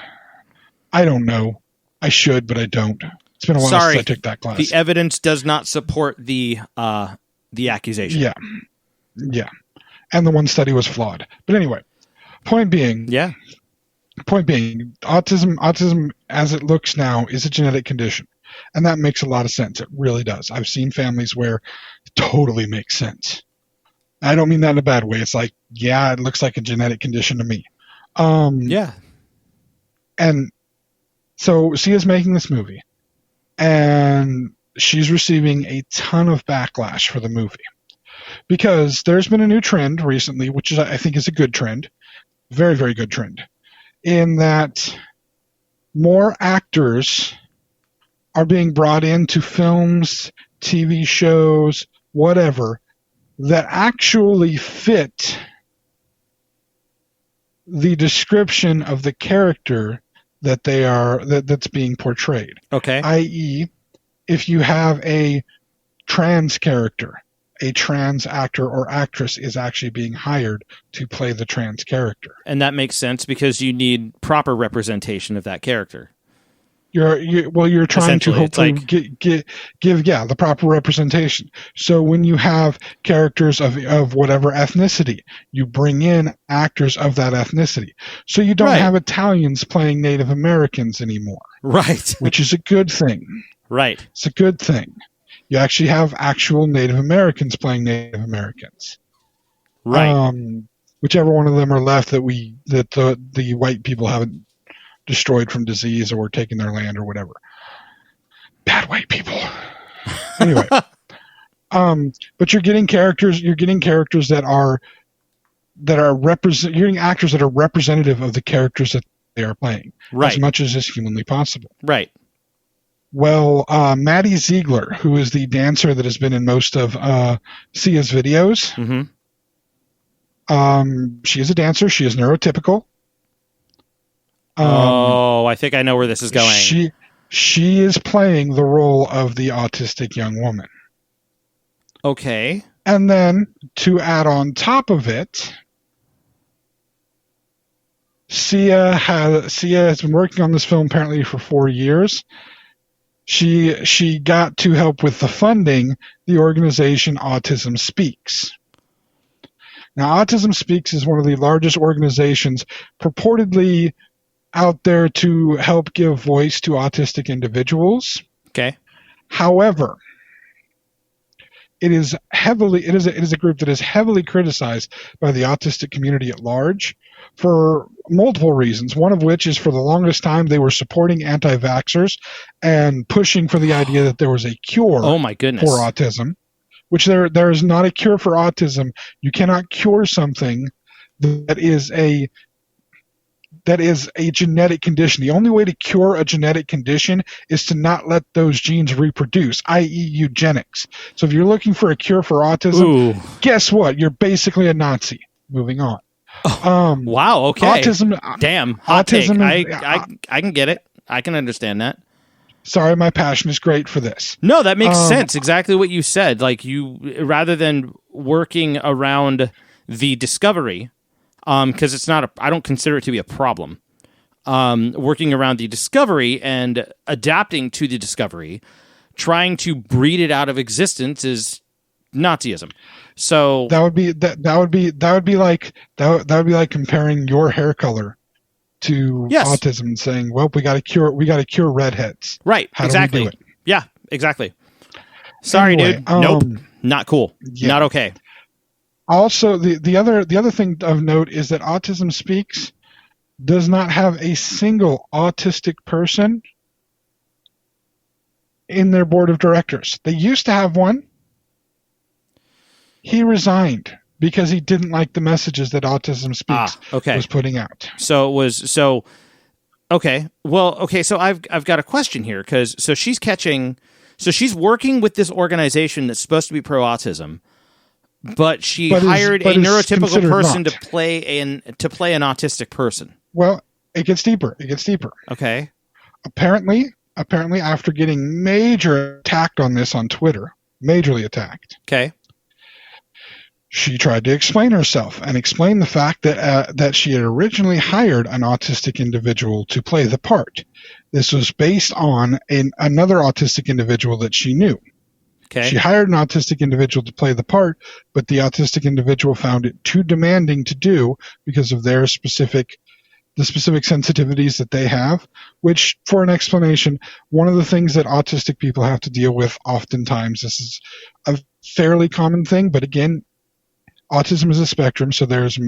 I don't know. I should, but I don't. It's been a while since I took that class. The evidence does not support the accusation. Yeah. And the one study was flawed. But anyway, point being, autism as it looks now is a genetic condition. And that makes a lot of sense. It really does. I've seen families where it totally makes sense. I don't mean that in a bad way. It's like, yeah, it looks like a genetic condition to me. And so Sia's making this movie. And she's receiving a ton of backlash for the movie. Because there's been a new trend recently, which is, I think is a good trend. Very, very good trend. In that more actors are being brought into films, TV shows, whatever, that actually fit the description of the character that that's being portrayed. Okay. I.e., if you have a trans character, a trans actor or actress is actually being hired to play the trans character. And that makes sense because you need proper representation of that character. You're trying to hopefully give the proper representation. So when you have characters of whatever ethnicity, you bring in actors of that ethnicity. So you don't have Italians playing Native Americans anymore. Right. Which is a good thing. Right. It's a good thing. You actually have actual Native Americans playing Native Americans. Right. Whichever one of them are left that the white people haven't destroyed from disease or taking their land or whatever. Bad white people. Anyway, but you're getting characters that are you're getting actors that are representative of the characters that they are playing, as much as is humanly possible. Right. Well, Maddie Ziegler, who is the dancer that has been in most of Sia's videos, she is a dancer. She is neurotypical. I think I know where this is going. She is playing the role of the autistic young woman. Okay. And then to add on top of it, Sia has been working on this film apparently for 4 years. She got to help with the funding the organization Autism Speaks. Now, Autism Speaks is one of the largest organizations purportedly out there to help give voice to autistic individuals. Okay. However, it is a group that is heavily criticized by the autistic community at large for multiple reasons. One of which is for the longest time they were supporting anti-vaxxers and pushing for the idea that there was a cure for autism, which there is not a cure for autism. You cannot cure something that is that is a genetic condition. The only way to cure a genetic condition is to not let those genes reproduce, i.e. eugenics. So if you're looking for a cure for autism, guess what? You're basically a Nazi. Moving on. Wow, okay. Autism. Damn, hot autism take. is, I can get it. I can understand that. Sorry, my passion is great for this. No, that makes sense. Exactly what you said. Like, you, rather than working around the discovery, because it's not I don't consider it to be a problem. Working around the discovery and adapting to the discovery, trying to breed it out of existence is Nazism. So that would be like comparing your hair color to autism and saying, well, we got to cure redheads. Right. How exactly. do we do it? Yeah, exactly. Sorry, anyway, dude. Nope. Not cool. Yeah. Not okay. Also, the other thing of note is that Autism Speaks does not have a single autistic person in their board of directors. They used to have one. He resigned because he didn't like the messages that Autism Speaks was putting out. So it was okay. Well, okay. So I've got a question here because she's working with this organization that's supposed to be pro autism, but she hired a neurotypical person to play an autistic person. Well, it gets deeper. Okay. Apparently, after getting major attacked on this on Twitter, majorly attacked. Okay. She tried to explain herself and explain the fact that she had originally hired an autistic individual to play the part. This was based on another autistic individual that she knew. Okay. She hired an autistic individual to play the part, but the autistic individual found it too demanding to do because of the specific sensitivities that they have, which, for an explanation, one of the things that autistic people have to deal with oftentimes, this is a fairly common thing, but again, autism is a spectrum, so there's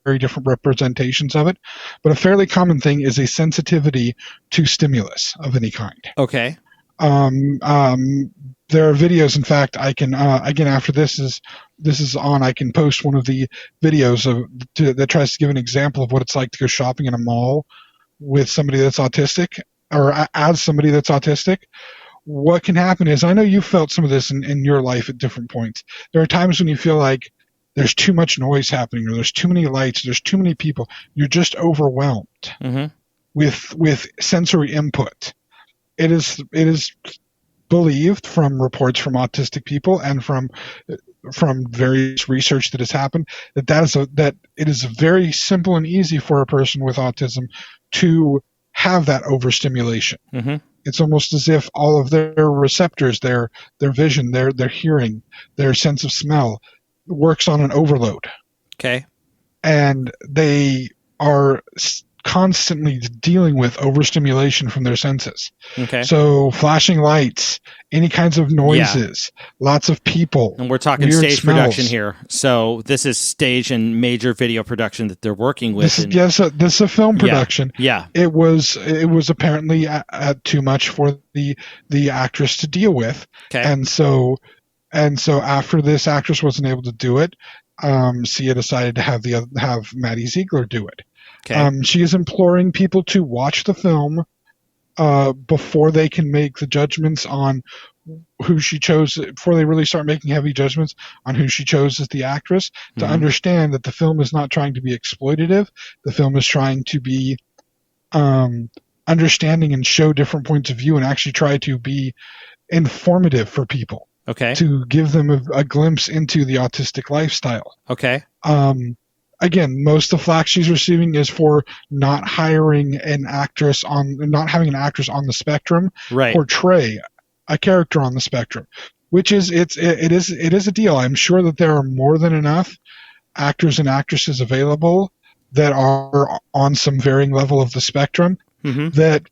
very different representations of it. But a fairly common thing is a sensitivity to stimulus of any kind. Okay. There are videos. In fact, I can again after this is on, I can post one of the videos that tries to give an example of what it's like to go shopping in a mall with somebody that's autistic, or as somebody that's autistic. What can happen is, I know you felt some of this in your life at different points. There are times when you feel like there's too much noise happening, or there's too many lights, there's too many people. You're just overwhelmed with sensory input. It is believed from reports from autistic people and from various research that has happened that it is very simple and easy for a person with autism to have that overstimulation. Mm-hmm. It's almost as if all of their receptors, their vision, their hearing, their sense of smell works on an overload. Okay. And they are constantly dealing with overstimulation from their senses. Okay. So flashing lights, any kinds of noises, lots of people. And we're talking stage production here. So this is stage and major video production that they're working with. This is a film production. Yeah. It was apparently too much for the actress to deal with. Okay. And so after this actress wasn't able to do it, Sia decided to have Maddie Ziegler do it. Okay. She is imploring people to watch the film before they can make the judgments on who she chose, before they really start making heavy judgments on who she chose as the actress, to understand that the film is not trying to be exploitative. The film is trying to be understanding and show different points of view and actually try to be informative for people. Okay. To give them a glimpse into the autistic lifestyle. Okay. Again, most of the flack she's receiving is for not having an actress on the spectrum portray a character on the spectrum, which is it is a deal. I'm sure that there are more than enough actors and actresses available that are on some varying level of the spectrum that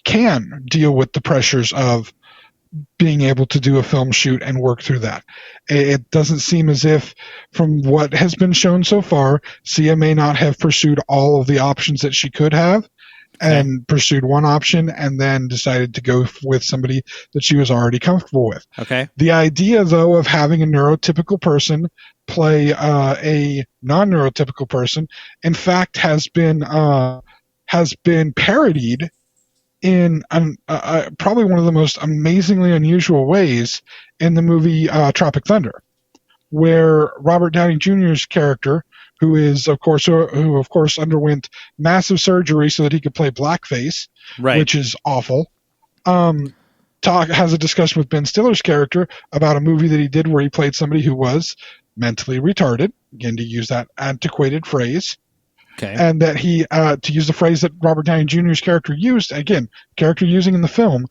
can deal with the pressures of being able to do a film shoot and work through that. It doesn't seem as if, from what has been shown so far, Sia may not have pursued all of the options that she could have, and pursued one option and then decided to go with somebody that she was already comfortable with. Okay. The idea, though, of having a neurotypical person play a non-neurotypical person, in fact, has been parodied in probably one of the most amazingly unusual ways in the movie Tropic Thunder, where Robert Downey Jr.'s character, who of course underwent massive surgery so that he could play blackface, right, which is awful. Has a discussion with Ben Stiller's character about a movie that he did where he played somebody who was mentally retarded, again, to use that antiquated phrase. Okay. And that he, to use the phrase that Robert Downey Jr.'s character used, again, character using in the film,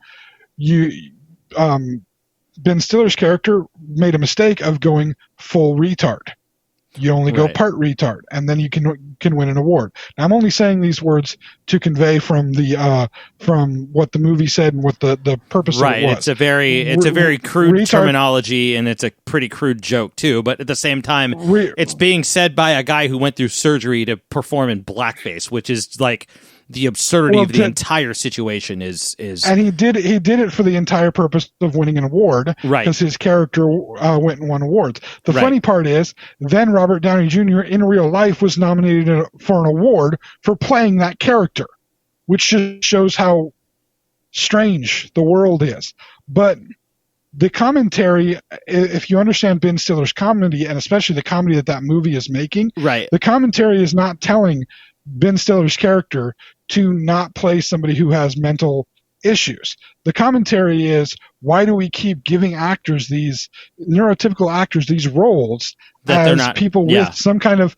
Ben Stiller's character made a mistake of going full retard. You only go part retard, and then you can win an award. Now, I'm only saying these words to convey from what the movie said and what the purpose of it was. It's a very crude terminology, and it's a pretty crude joke too. But at the same time, it's being said by a guy who went through surgery to perform in blackface, which is like the absurdity of the entire situation is. And he did it for the entire purpose of winning an award, right? Because his character went and won awards. The funny part is, then Robert Downey Jr. in real life was nominated for an award for playing that character, which just shows how strange the world is. But the commentary, if you understand Ben Stiller's comedy, and especially the comedy that movie is making, right, the commentary is not telling Ben Stiller's character to not play somebody who has mental issues. The commentary is, why do we keep giving actors, these neurotypical actors, these roles that as not, people with some kind of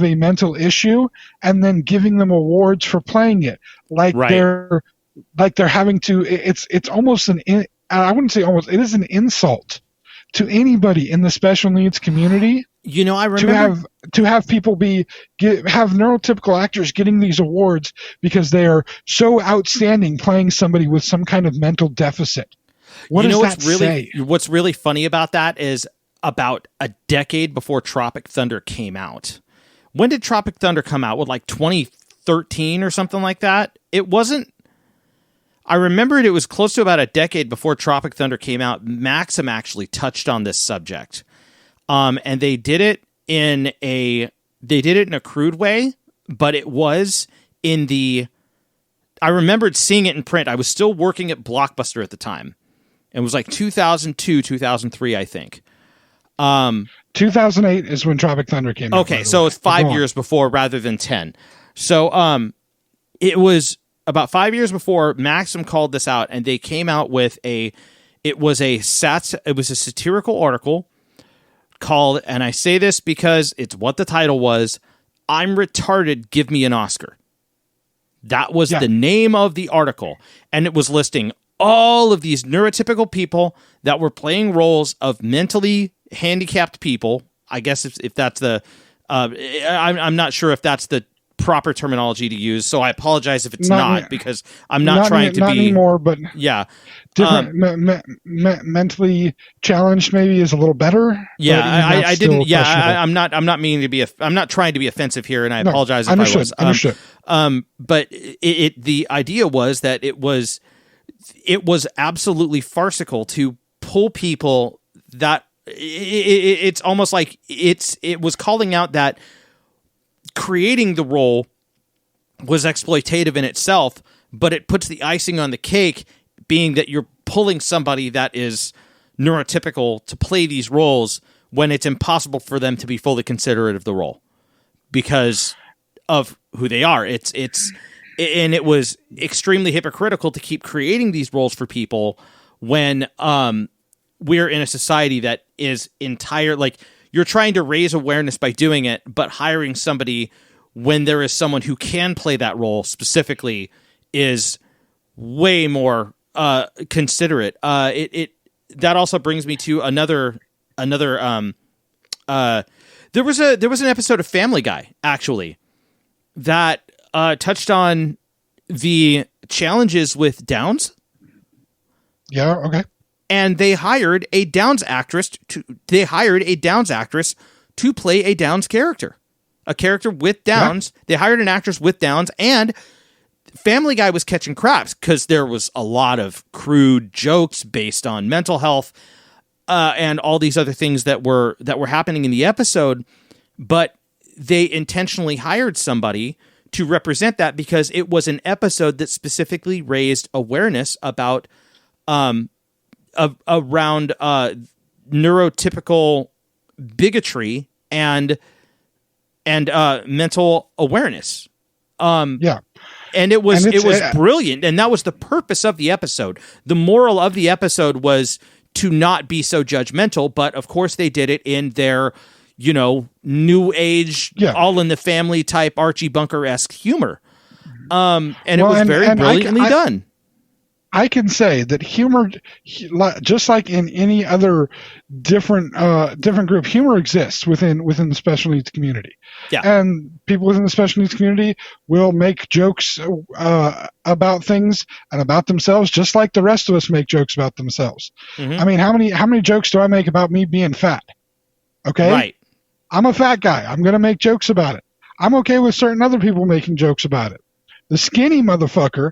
a mental issue, and then giving them awards for playing it, like they're having to. It's almost I wouldn't say almost. It is an insult to anybody in the special needs community. You know, I remember to have people have neurotypical actors getting these awards because they are so outstanding playing somebody with some kind of mental deficit. What does that say? What's really funny about that is about a decade before Tropic Thunder came out. When did Tropic Thunder come out? What, like 2013 or something like that? It wasn't. I remembered it was close to about a decade before Tropic Thunder came out. Maxim actually touched on this subject. And they did it in a crude way, but it was I remembered seeing it in print. I was still working at Blockbuster at the time. It was like 2002, 2003, I think. 2008 is when Tropic Thunder came out. Okay, so it's 5 years before rather than 10. So it was about 5 years before Maxim called this out, and they came out with it was a satirical article called, and I say this because it's what the title was, "I'm Retarded, Give Me an Oscar." That was the name of the article, and it was listing all of these neurotypical people that were playing roles of mentally handicapped people. I guess if that's the I'm not sure if that's the proper terminology to use, so I apologize if it's not because I'm not trying to be anymore, but different mentally challenged maybe is a little better. I didn't. I'm not meaning to be. I'm not trying to be offensive here, and I apologize if I was. Understood. But the idea was that it was absolutely farcical to pull people that it's almost like it was calling out that creating the role was exploitative in itself, but it puts the icing on the cake being that you're pulling somebody that is neurotypical to play these roles when it's impossible for them to be fully considerate of the role because of who they are. And it was extremely hypocritical to keep creating these roles for people when we're in a society that is you're trying to raise awareness by doing it, but hiring somebody when there is someone who can play that role specifically is way more considerate. That also brings me to another. There was an episode of Family Guy actually that touched on the challenges with Downs. Yeah. Okay. And they hired a Downs actress to play a Downs character, a character with Downs. Yeah. They hired an actress with Downs, and Family Guy was catching craps because there was a lot of crude jokes based on mental health. and all these other things that were happening in the episode, but they intentionally hired somebody to represent that because it was an episode that specifically raised awareness about around neurotypical bigotry and mental awareness. And it was brilliant, and that was the purpose of the episode. The moral of the episode was to not be so judgmental, but of course they did it in their, new age, all in the family type Archie Bunker-esque humor. And it was very brilliantly done. I can say that humor, just like in any other different group, humor exists within the special needs community. Yeah. And people within the special needs community will make jokes about things and about themselves, just like the rest of us make jokes about themselves. Mm-hmm. I mean, how many jokes do I make about me being fat? Okay. Right. I'm a fat guy. I'm going to make jokes about it. I'm okay with certain other people making jokes about it. The skinny motherfucker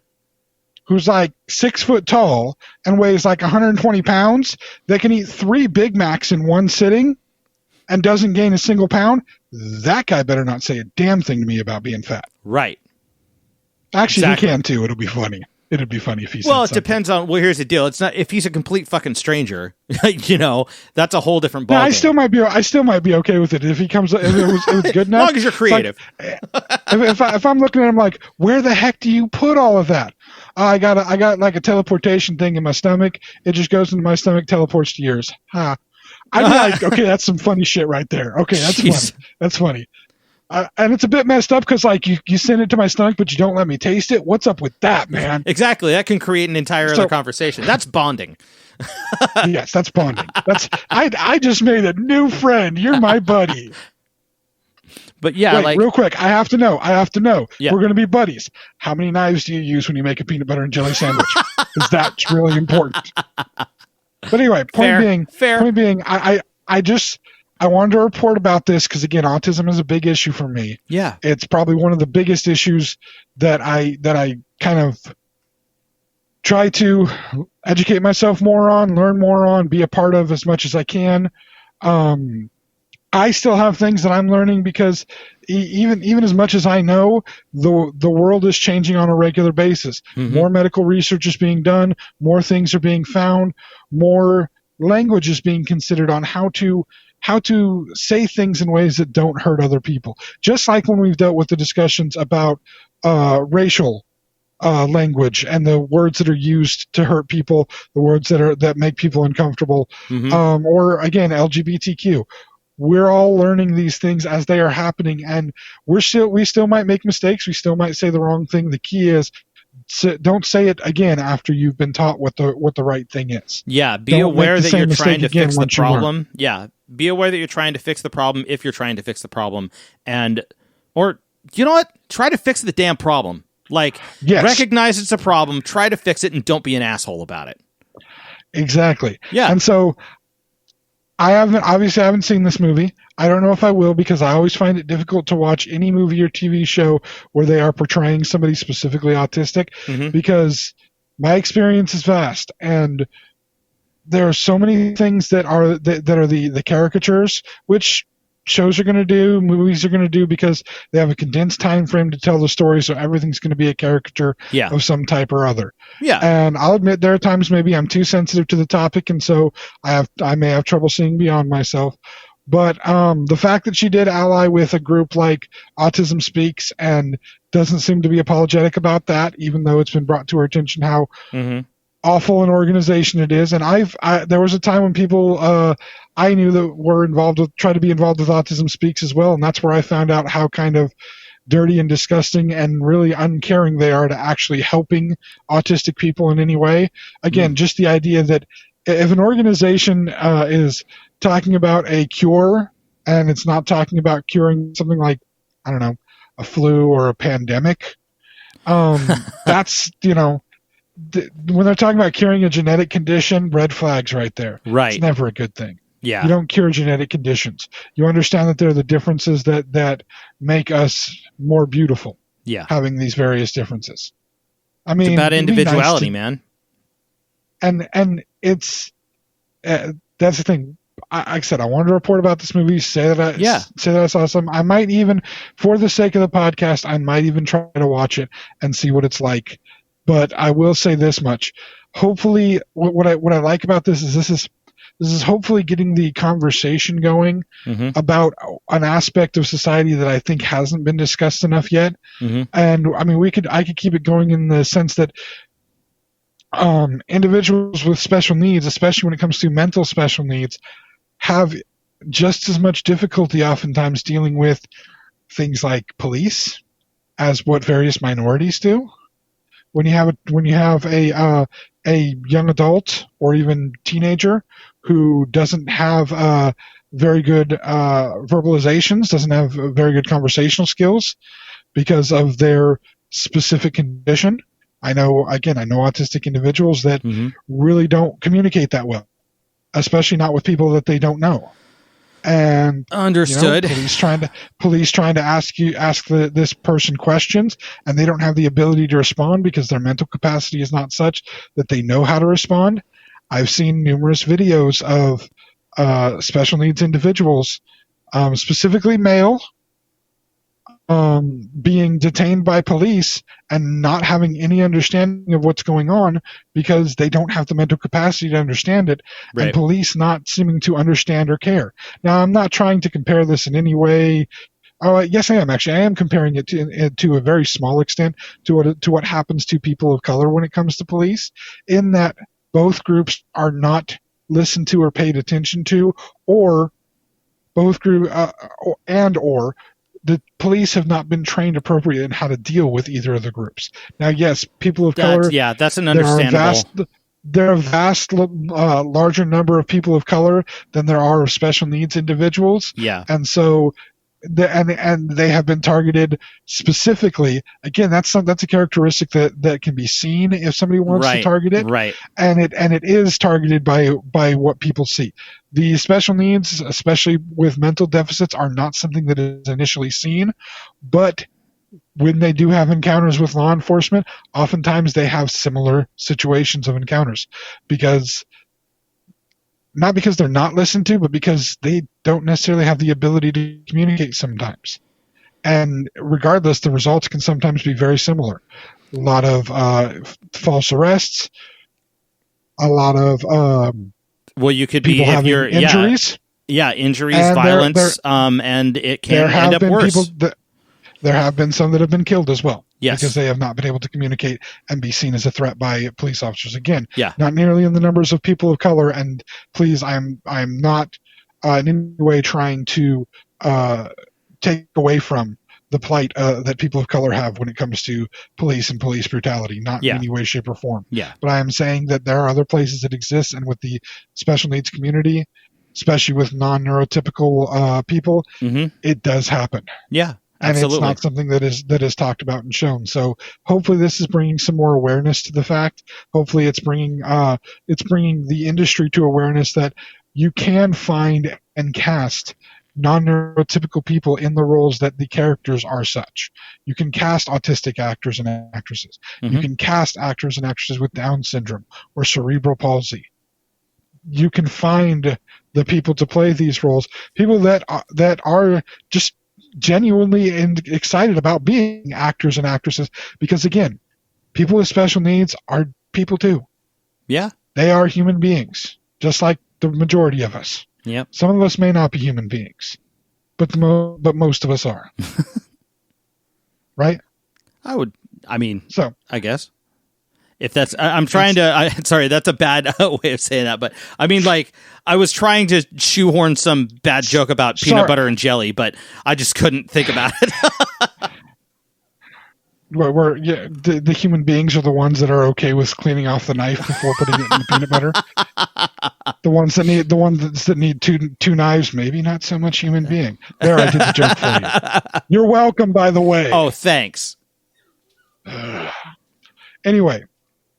who's like 6 foot tall and weighs like 120 pounds that can eat 3 Big Macs in one sitting and doesn't gain a single pound, that guy better not say a damn thing to me about being fat. Right. Actually, exactly. He can too. It'll be funny. It'd be funny if he said Well, it something. Depends on, here's the deal. It's not, if he's a complete fucking stranger, that's a whole different ballgame. No, I still might be okay with it if he comes, if it was good enough. As long as you're creative. Like, if I'm looking at him like, where the heck do you put all of that? I got like a teleportation thing in my stomach. It just goes into my stomach, teleports to yours. I'd be like, okay, that's some funny shit right there. Okay, that's funny. That's funny. And it's a bit messed up because like you send it to my stomach, but you don't let me taste it. What's up with that, man? Exactly. That can create an entire other conversation. That's bonding. Yes, that's bonding. I just made a new friend. You're my buddy. But yeah, wait, real quick, I have to know. Yeah. We're going to be buddies. How many knives do you use when you make a peanut butter and jelly sandwich? Because that's really important. But anyway, point being, I wanted to report about this because again, autism is a big issue for me. Yeah, it's probably one of the biggest issues that I kind of try to educate myself more on, learn more on, be a part of as much as I can. I still have things that I'm learning because even as much as I know, the world is changing on a regular basis. Mm-hmm. More medical research is being done, more things are being found, more language is being considered on how to say things in ways that don't hurt other people. Just like when we've dealt with the discussions about racial language and the words that are used to hurt people, the words that make people uncomfortable, mm-hmm. Or again, LGBTQ. We're all learning these things as they are happening, and we still might make mistakes. We still might say the wrong thing. The key is don't say it again after you've been taught what the right thing is. Yeah, be aware that you're trying to fix the problem. Yeah, be aware that you're trying to fix the problem if you're trying to fix the problem, or you know what? Try to fix the damn problem. Like, recognize it's a problem, try to fix it, and don't be an asshole about it. Exactly. Yeah, and so. I haven't seen this movie. I don't know if I will because I always find it difficult to watch any movie or TV show where they are portraying somebody specifically autistic mm-hmm. because my experience is vast and there are so many things that are the caricatures, which shows are going to do, movies are going to do because they have a condensed time frame to tell the story, so everything's going to be a caricature of some type or other. Yeah. And I'll admit there are times maybe I'm too sensitive to the topic, and so I may have trouble seeing beyond myself. But the fact that she did ally with a group like Autism Speaks and doesn't seem to be apologetic about that, even though it's been brought to her attention how mm-hmm. awful an organization it is. And there was a time when people I knew that were tried to be involved with Autism Speaks as well, and that's where I found out how kind of dirty and disgusting and really uncaring they are to actually helping autistic people in any way. Again, just the idea that if an organization is talking about a cure and it's not talking about curing something like, I don't know, a flu or a pandemic, that's, when they're talking about curing a genetic condition, red flags right there. Right. It's never a good thing. Yeah. You don't cure genetic conditions. You understand that there are the differences that make us more beautiful. Yeah. Having these various differences. I mean, it's about individuality, man. And it's that's the thing. Like I said, I wanted to report about this movie. Say that I saw some. I might even, for the sake of the podcast, I might even try to watch it and see what it's like. But I will say this much: hopefully, what I like about this is hopefully getting the conversation going about an aspect of society that I think hasn't been discussed enough yet. And I mean, I could keep it going in the sense that individuals with special needs, especially when it comes to mental special needs, have just as much difficulty oftentimes dealing with things like police as what various minorities do. When you have a young adult or even teenager who doesn't have very good verbalizations, doesn't have very good conversational skills because of their specific condition. I know autistic individuals that really don't communicate that well, especially not with people that they don't know. And understood. Police trying to ask this person questions, and they don't have the ability to respond because their mental capacity is not such that they know how to respond. I've seen numerous videos of special needs individuals, specifically male, being detained by police and not having any understanding of what's going on because they don't have the mental capacity to understand it, and police not seeming to understand or care. Now, I'm not trying to compare this in any way. Yes, I am actually. I am comparing it to a very small extent to what happens to people of color when it comes to police, in that both groups are not listened to or paid attention to, or both group or the police have not been trained appropriately in how to deal with either of the groups. Now, yes, people of color. Yeah, that's an understandable. There are a vast, larger number of people of color than there are of special needs individuals. Yeah, and so, and they have been targeted specifically. Again, that's a characteristic that can be seen if somebody wants to target it. Right. And it is targeted by what people see. The special needs, especially with mental deficits, are not something that is initially seen, but when they do have encounters with law enforcement, oftentimes they have similar situations of encounters, not because they're not listened to, but because they don't necessarily have the ability to communicate sometimes. And regardless, the results can sometimes be very similar. A lot of false arrests, a lot of well, you could people be if having you're injuries. Yeah, injuries, and violence, and it can end up worse. There have been some that have been killed as well. Yes. Because they have not been able to communicate and be seen as a threat by police officers. Again, yeah, not nearly in the numbers of people of color. And please, I'm not in any way trying to take away from the plight that people of color have when it comes to police and police brutality, not in any way, shape, or form. Yeah. But I am saying that there are other places that exist, and with the special needs community, especially with non-neurotypical people, it does happen. Yeah. And absolutely. It's not something that is talked about and shown. So hopefully this is bringing some more awareness to the fact. Hopefully it's bringing the industry to awareness that you can find and cast non-neurotypical people in the roles that the characters are such. You can cast autistic actors and actresses. You can cast actors and actresses with Down syndrome or cerebral palsy. You can find the people to play these roles, people that are just genuinely and excited about being actors and actresses, because again, people with special needs are people too. Yeah. They are human beings, just like the majority of us. Yep. Some of us may not be human beings, but most of us are. Right? I guess. If that's, I'm trying to, sorry, that's a bad way of saying that, but I mean, like, I was trying to shoehorn some bad joke about peanut butter and jelly, but I just couldn't think about it. The human beings are the ones that are okay with cleaning off the knife before putting it in the peanut butter. The ones that need two knives, maybe not so much human being. There, I did the joke for you. You're welcome, by the way. Oh, thanks. Anyway.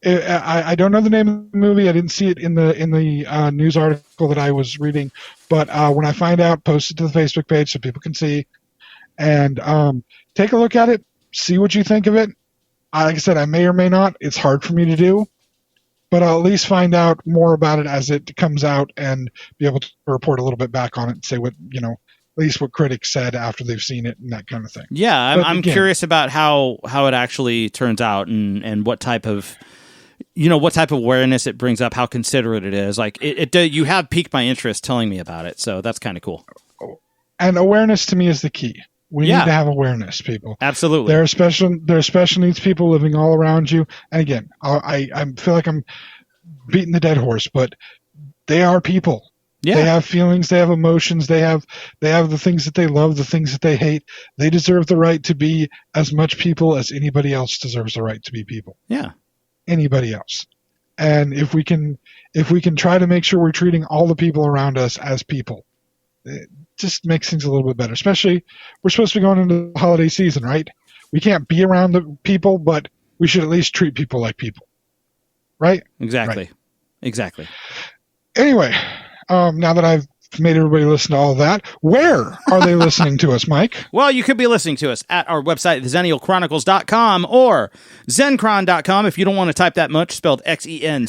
I don't know the name of the movie. I didn't see it in the news article that I was reading, but when I find out, post it to the Facebook page so people can see, and take a look at it, see what you think of it. Like I said, I may or may not. It's hard for me to do, but I'll at least find out more about it as it comes out and be able to report a little bit back on it and say what, at least what critics said after they've seen it and that kind of thing. Yeah, I'm curious about how it actually turns out and what type of awareness it brings up, how considerate it is. Like you have piqued my interest telling me about it, so that's kind of cool. And awareness to me is the key. We need to have awareness, people. Absolutely. There are special needs people living all around you. And again, I feel like I'm beating the dead horse, but they are people. Yeah. They have feelings, they have emotions, they have the things that they love, the things that they hate. They deserve the right to be as much people as anybody else deserves the right to be people. Yeah. Anybody else. And if we can try to make sure we're treating all the people around us as people, it just makes things a little bit better. Especially, we're supposed to be going into the holiday season, right? We can't be around the people, but we should at least treat people like people. Right? Exactly. Right. Exactly. Anyway, now that I've made everybody listen to all that, where are they listening to us, Mike? Well, you could be listening to us at our website, thexennialchronicles.com or zencron.com if you don't want to type that much, spelled Xenchron.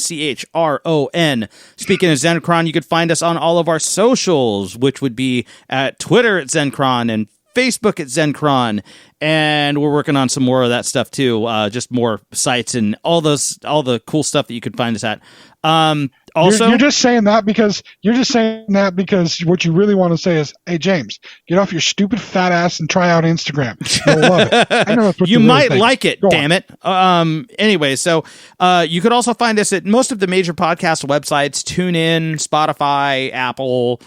Speaking of Zencron, you could find us on all of our socials, which would be at Twitter at Zencron and Facebook at Zencron, and we're working on some more of that stuff too, just more sites and all the cool stuff that you could find us at. Also, you're just saying that because what you really want to say is, hey, James, get off your stupid fat ass and try out Instagram. You'll love it. I know that's what you really might think. like it, Go damn it. Anyway, so you could also find us at most of the major podcast websites: TuneIn, Spotify, Apple.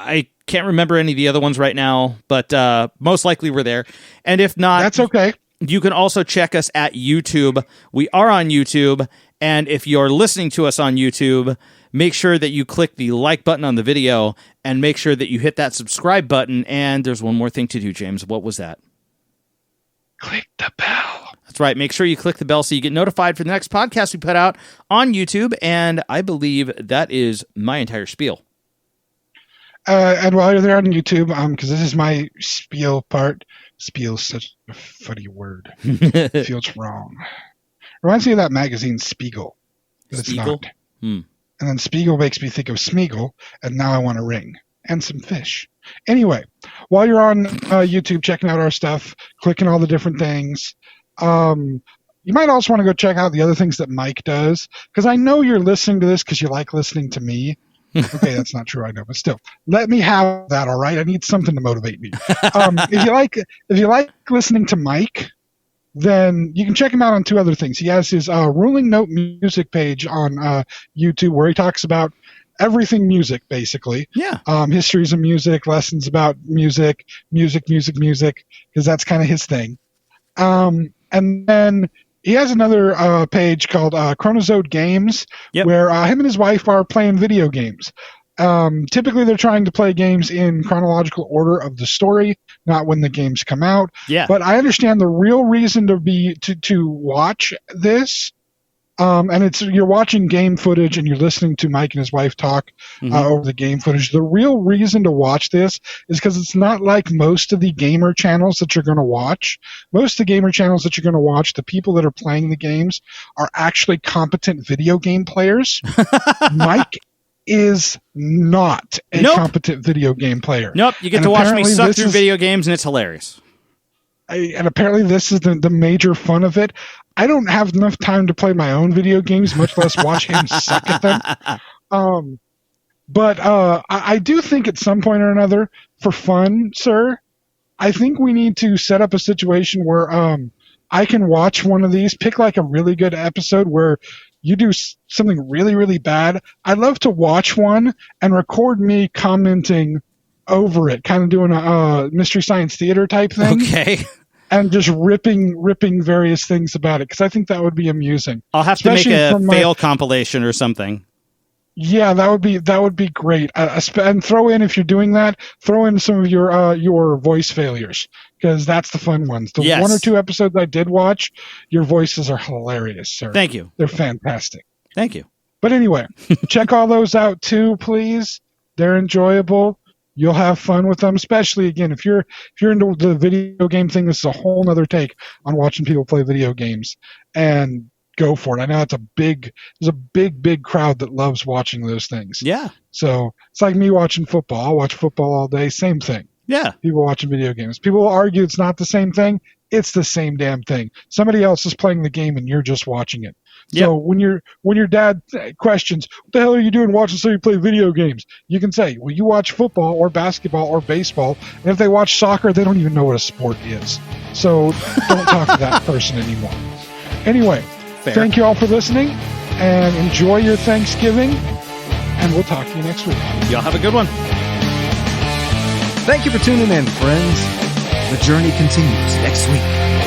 I can't remember any of the other ones right now, but most likely we're there. And if not, that's okay. You can also check us at YouTube. We are on YouTube, and if you're listening to us on YouTube, make sure that you click the like button on the video and make sure that you hit that subscribe button. And there's one more thing to do, James. What was that? Click the bell. That's right. Make sure you click the bell so you get notified for the next podcast we put out on YouTube, and I believe that is my entire spiel. And while you're there on YouTube, because this is my spiel part. Spiel's such a funny word. It feels wrong. Reminds me of that magazine Spiegel. But Spiegel? It's not. And then Spiegel makes me think of Smeagol, and now I want a ring. And some fish. Anyway, while you're on YouTube checking out our stuff, clicking all the different things, you might also want to go check out the other things that Mike does, because I know you're listening to this because you like listening to me. Okay, that's not true, I know, but still, let me have that. All right, I need something to motivate me. If you like listening to Mike, then you can check him out on two other things. He has his Ruling Note music page on YouTube where he talks about everything music, basically. Yeah. Histories of music, lessons about music, because that's kind of his thing. And then he has another page called Chronozode Games, where him and his wife are playing video games. Typically, they're trying to play games in chronological order of the story, not when the games come out. Yeah. But I understand the real reason to watch this. And it's you're watching game footage and you're listening to Mike and his wife talk over the game footage. The real reason to watch this is because it's not like most of the gamer channels that you're going to watch. Most of the gamer channels that you're going to watch, the people that are playing the games are actually competent video game players. Mike is not a competent video game player. Nope, you get to watch me suck through video games and it's hilarious. And apparently this is the major fun of it. I don't have enough time to play my own video games, much less watch him suck at them. But I do think at some point or another, for fun, sir, I think we need to set up a situation where I can watch one of these, pick like a really good episode where you do something really, really bad. I'd love to watch one and record me commenting over it, kind of doing a Mystery Science Theater type thing. Okay. And just ripping various things about it, because I think that would be amusing. I'll have to make a fail compilation or something. Yeah, that would be great. And throw in, if you're doing that, throw in some of your voice failures, because that's the fun ones. The one or two episodes I did watch, your voices are hilarious, sir. Thank you. They're fantastic. Thank you. But anyway, check all those out too, please. They're enjoyable. You'll have fun with them, especially again if you're into the video game thing. This is a whole nother take on watching people play video games, and go for it. I know there's a big crowd that loves watching those things. Yeah. So it's like me watching football. I'll watch football all day. Same thing. Yeah. People watching video games. People will argue it's not the same thing. It's the same damn thing. Somebody else is playing the game and you're just watching it. So when your dad questions, what the hell are you doing watching somebody play video games? You can say, well, you watch football or basketball or baseball. And if they watch soccer, they don't even know what a sport is. So don't talk to that person anymore. Anyway, Fair. Thank you all for listening and enjoy your Thanksgiving. And we'll talk to you next week. Y'all have a good one. Thank you for tuning in, friends. The journey continues next week.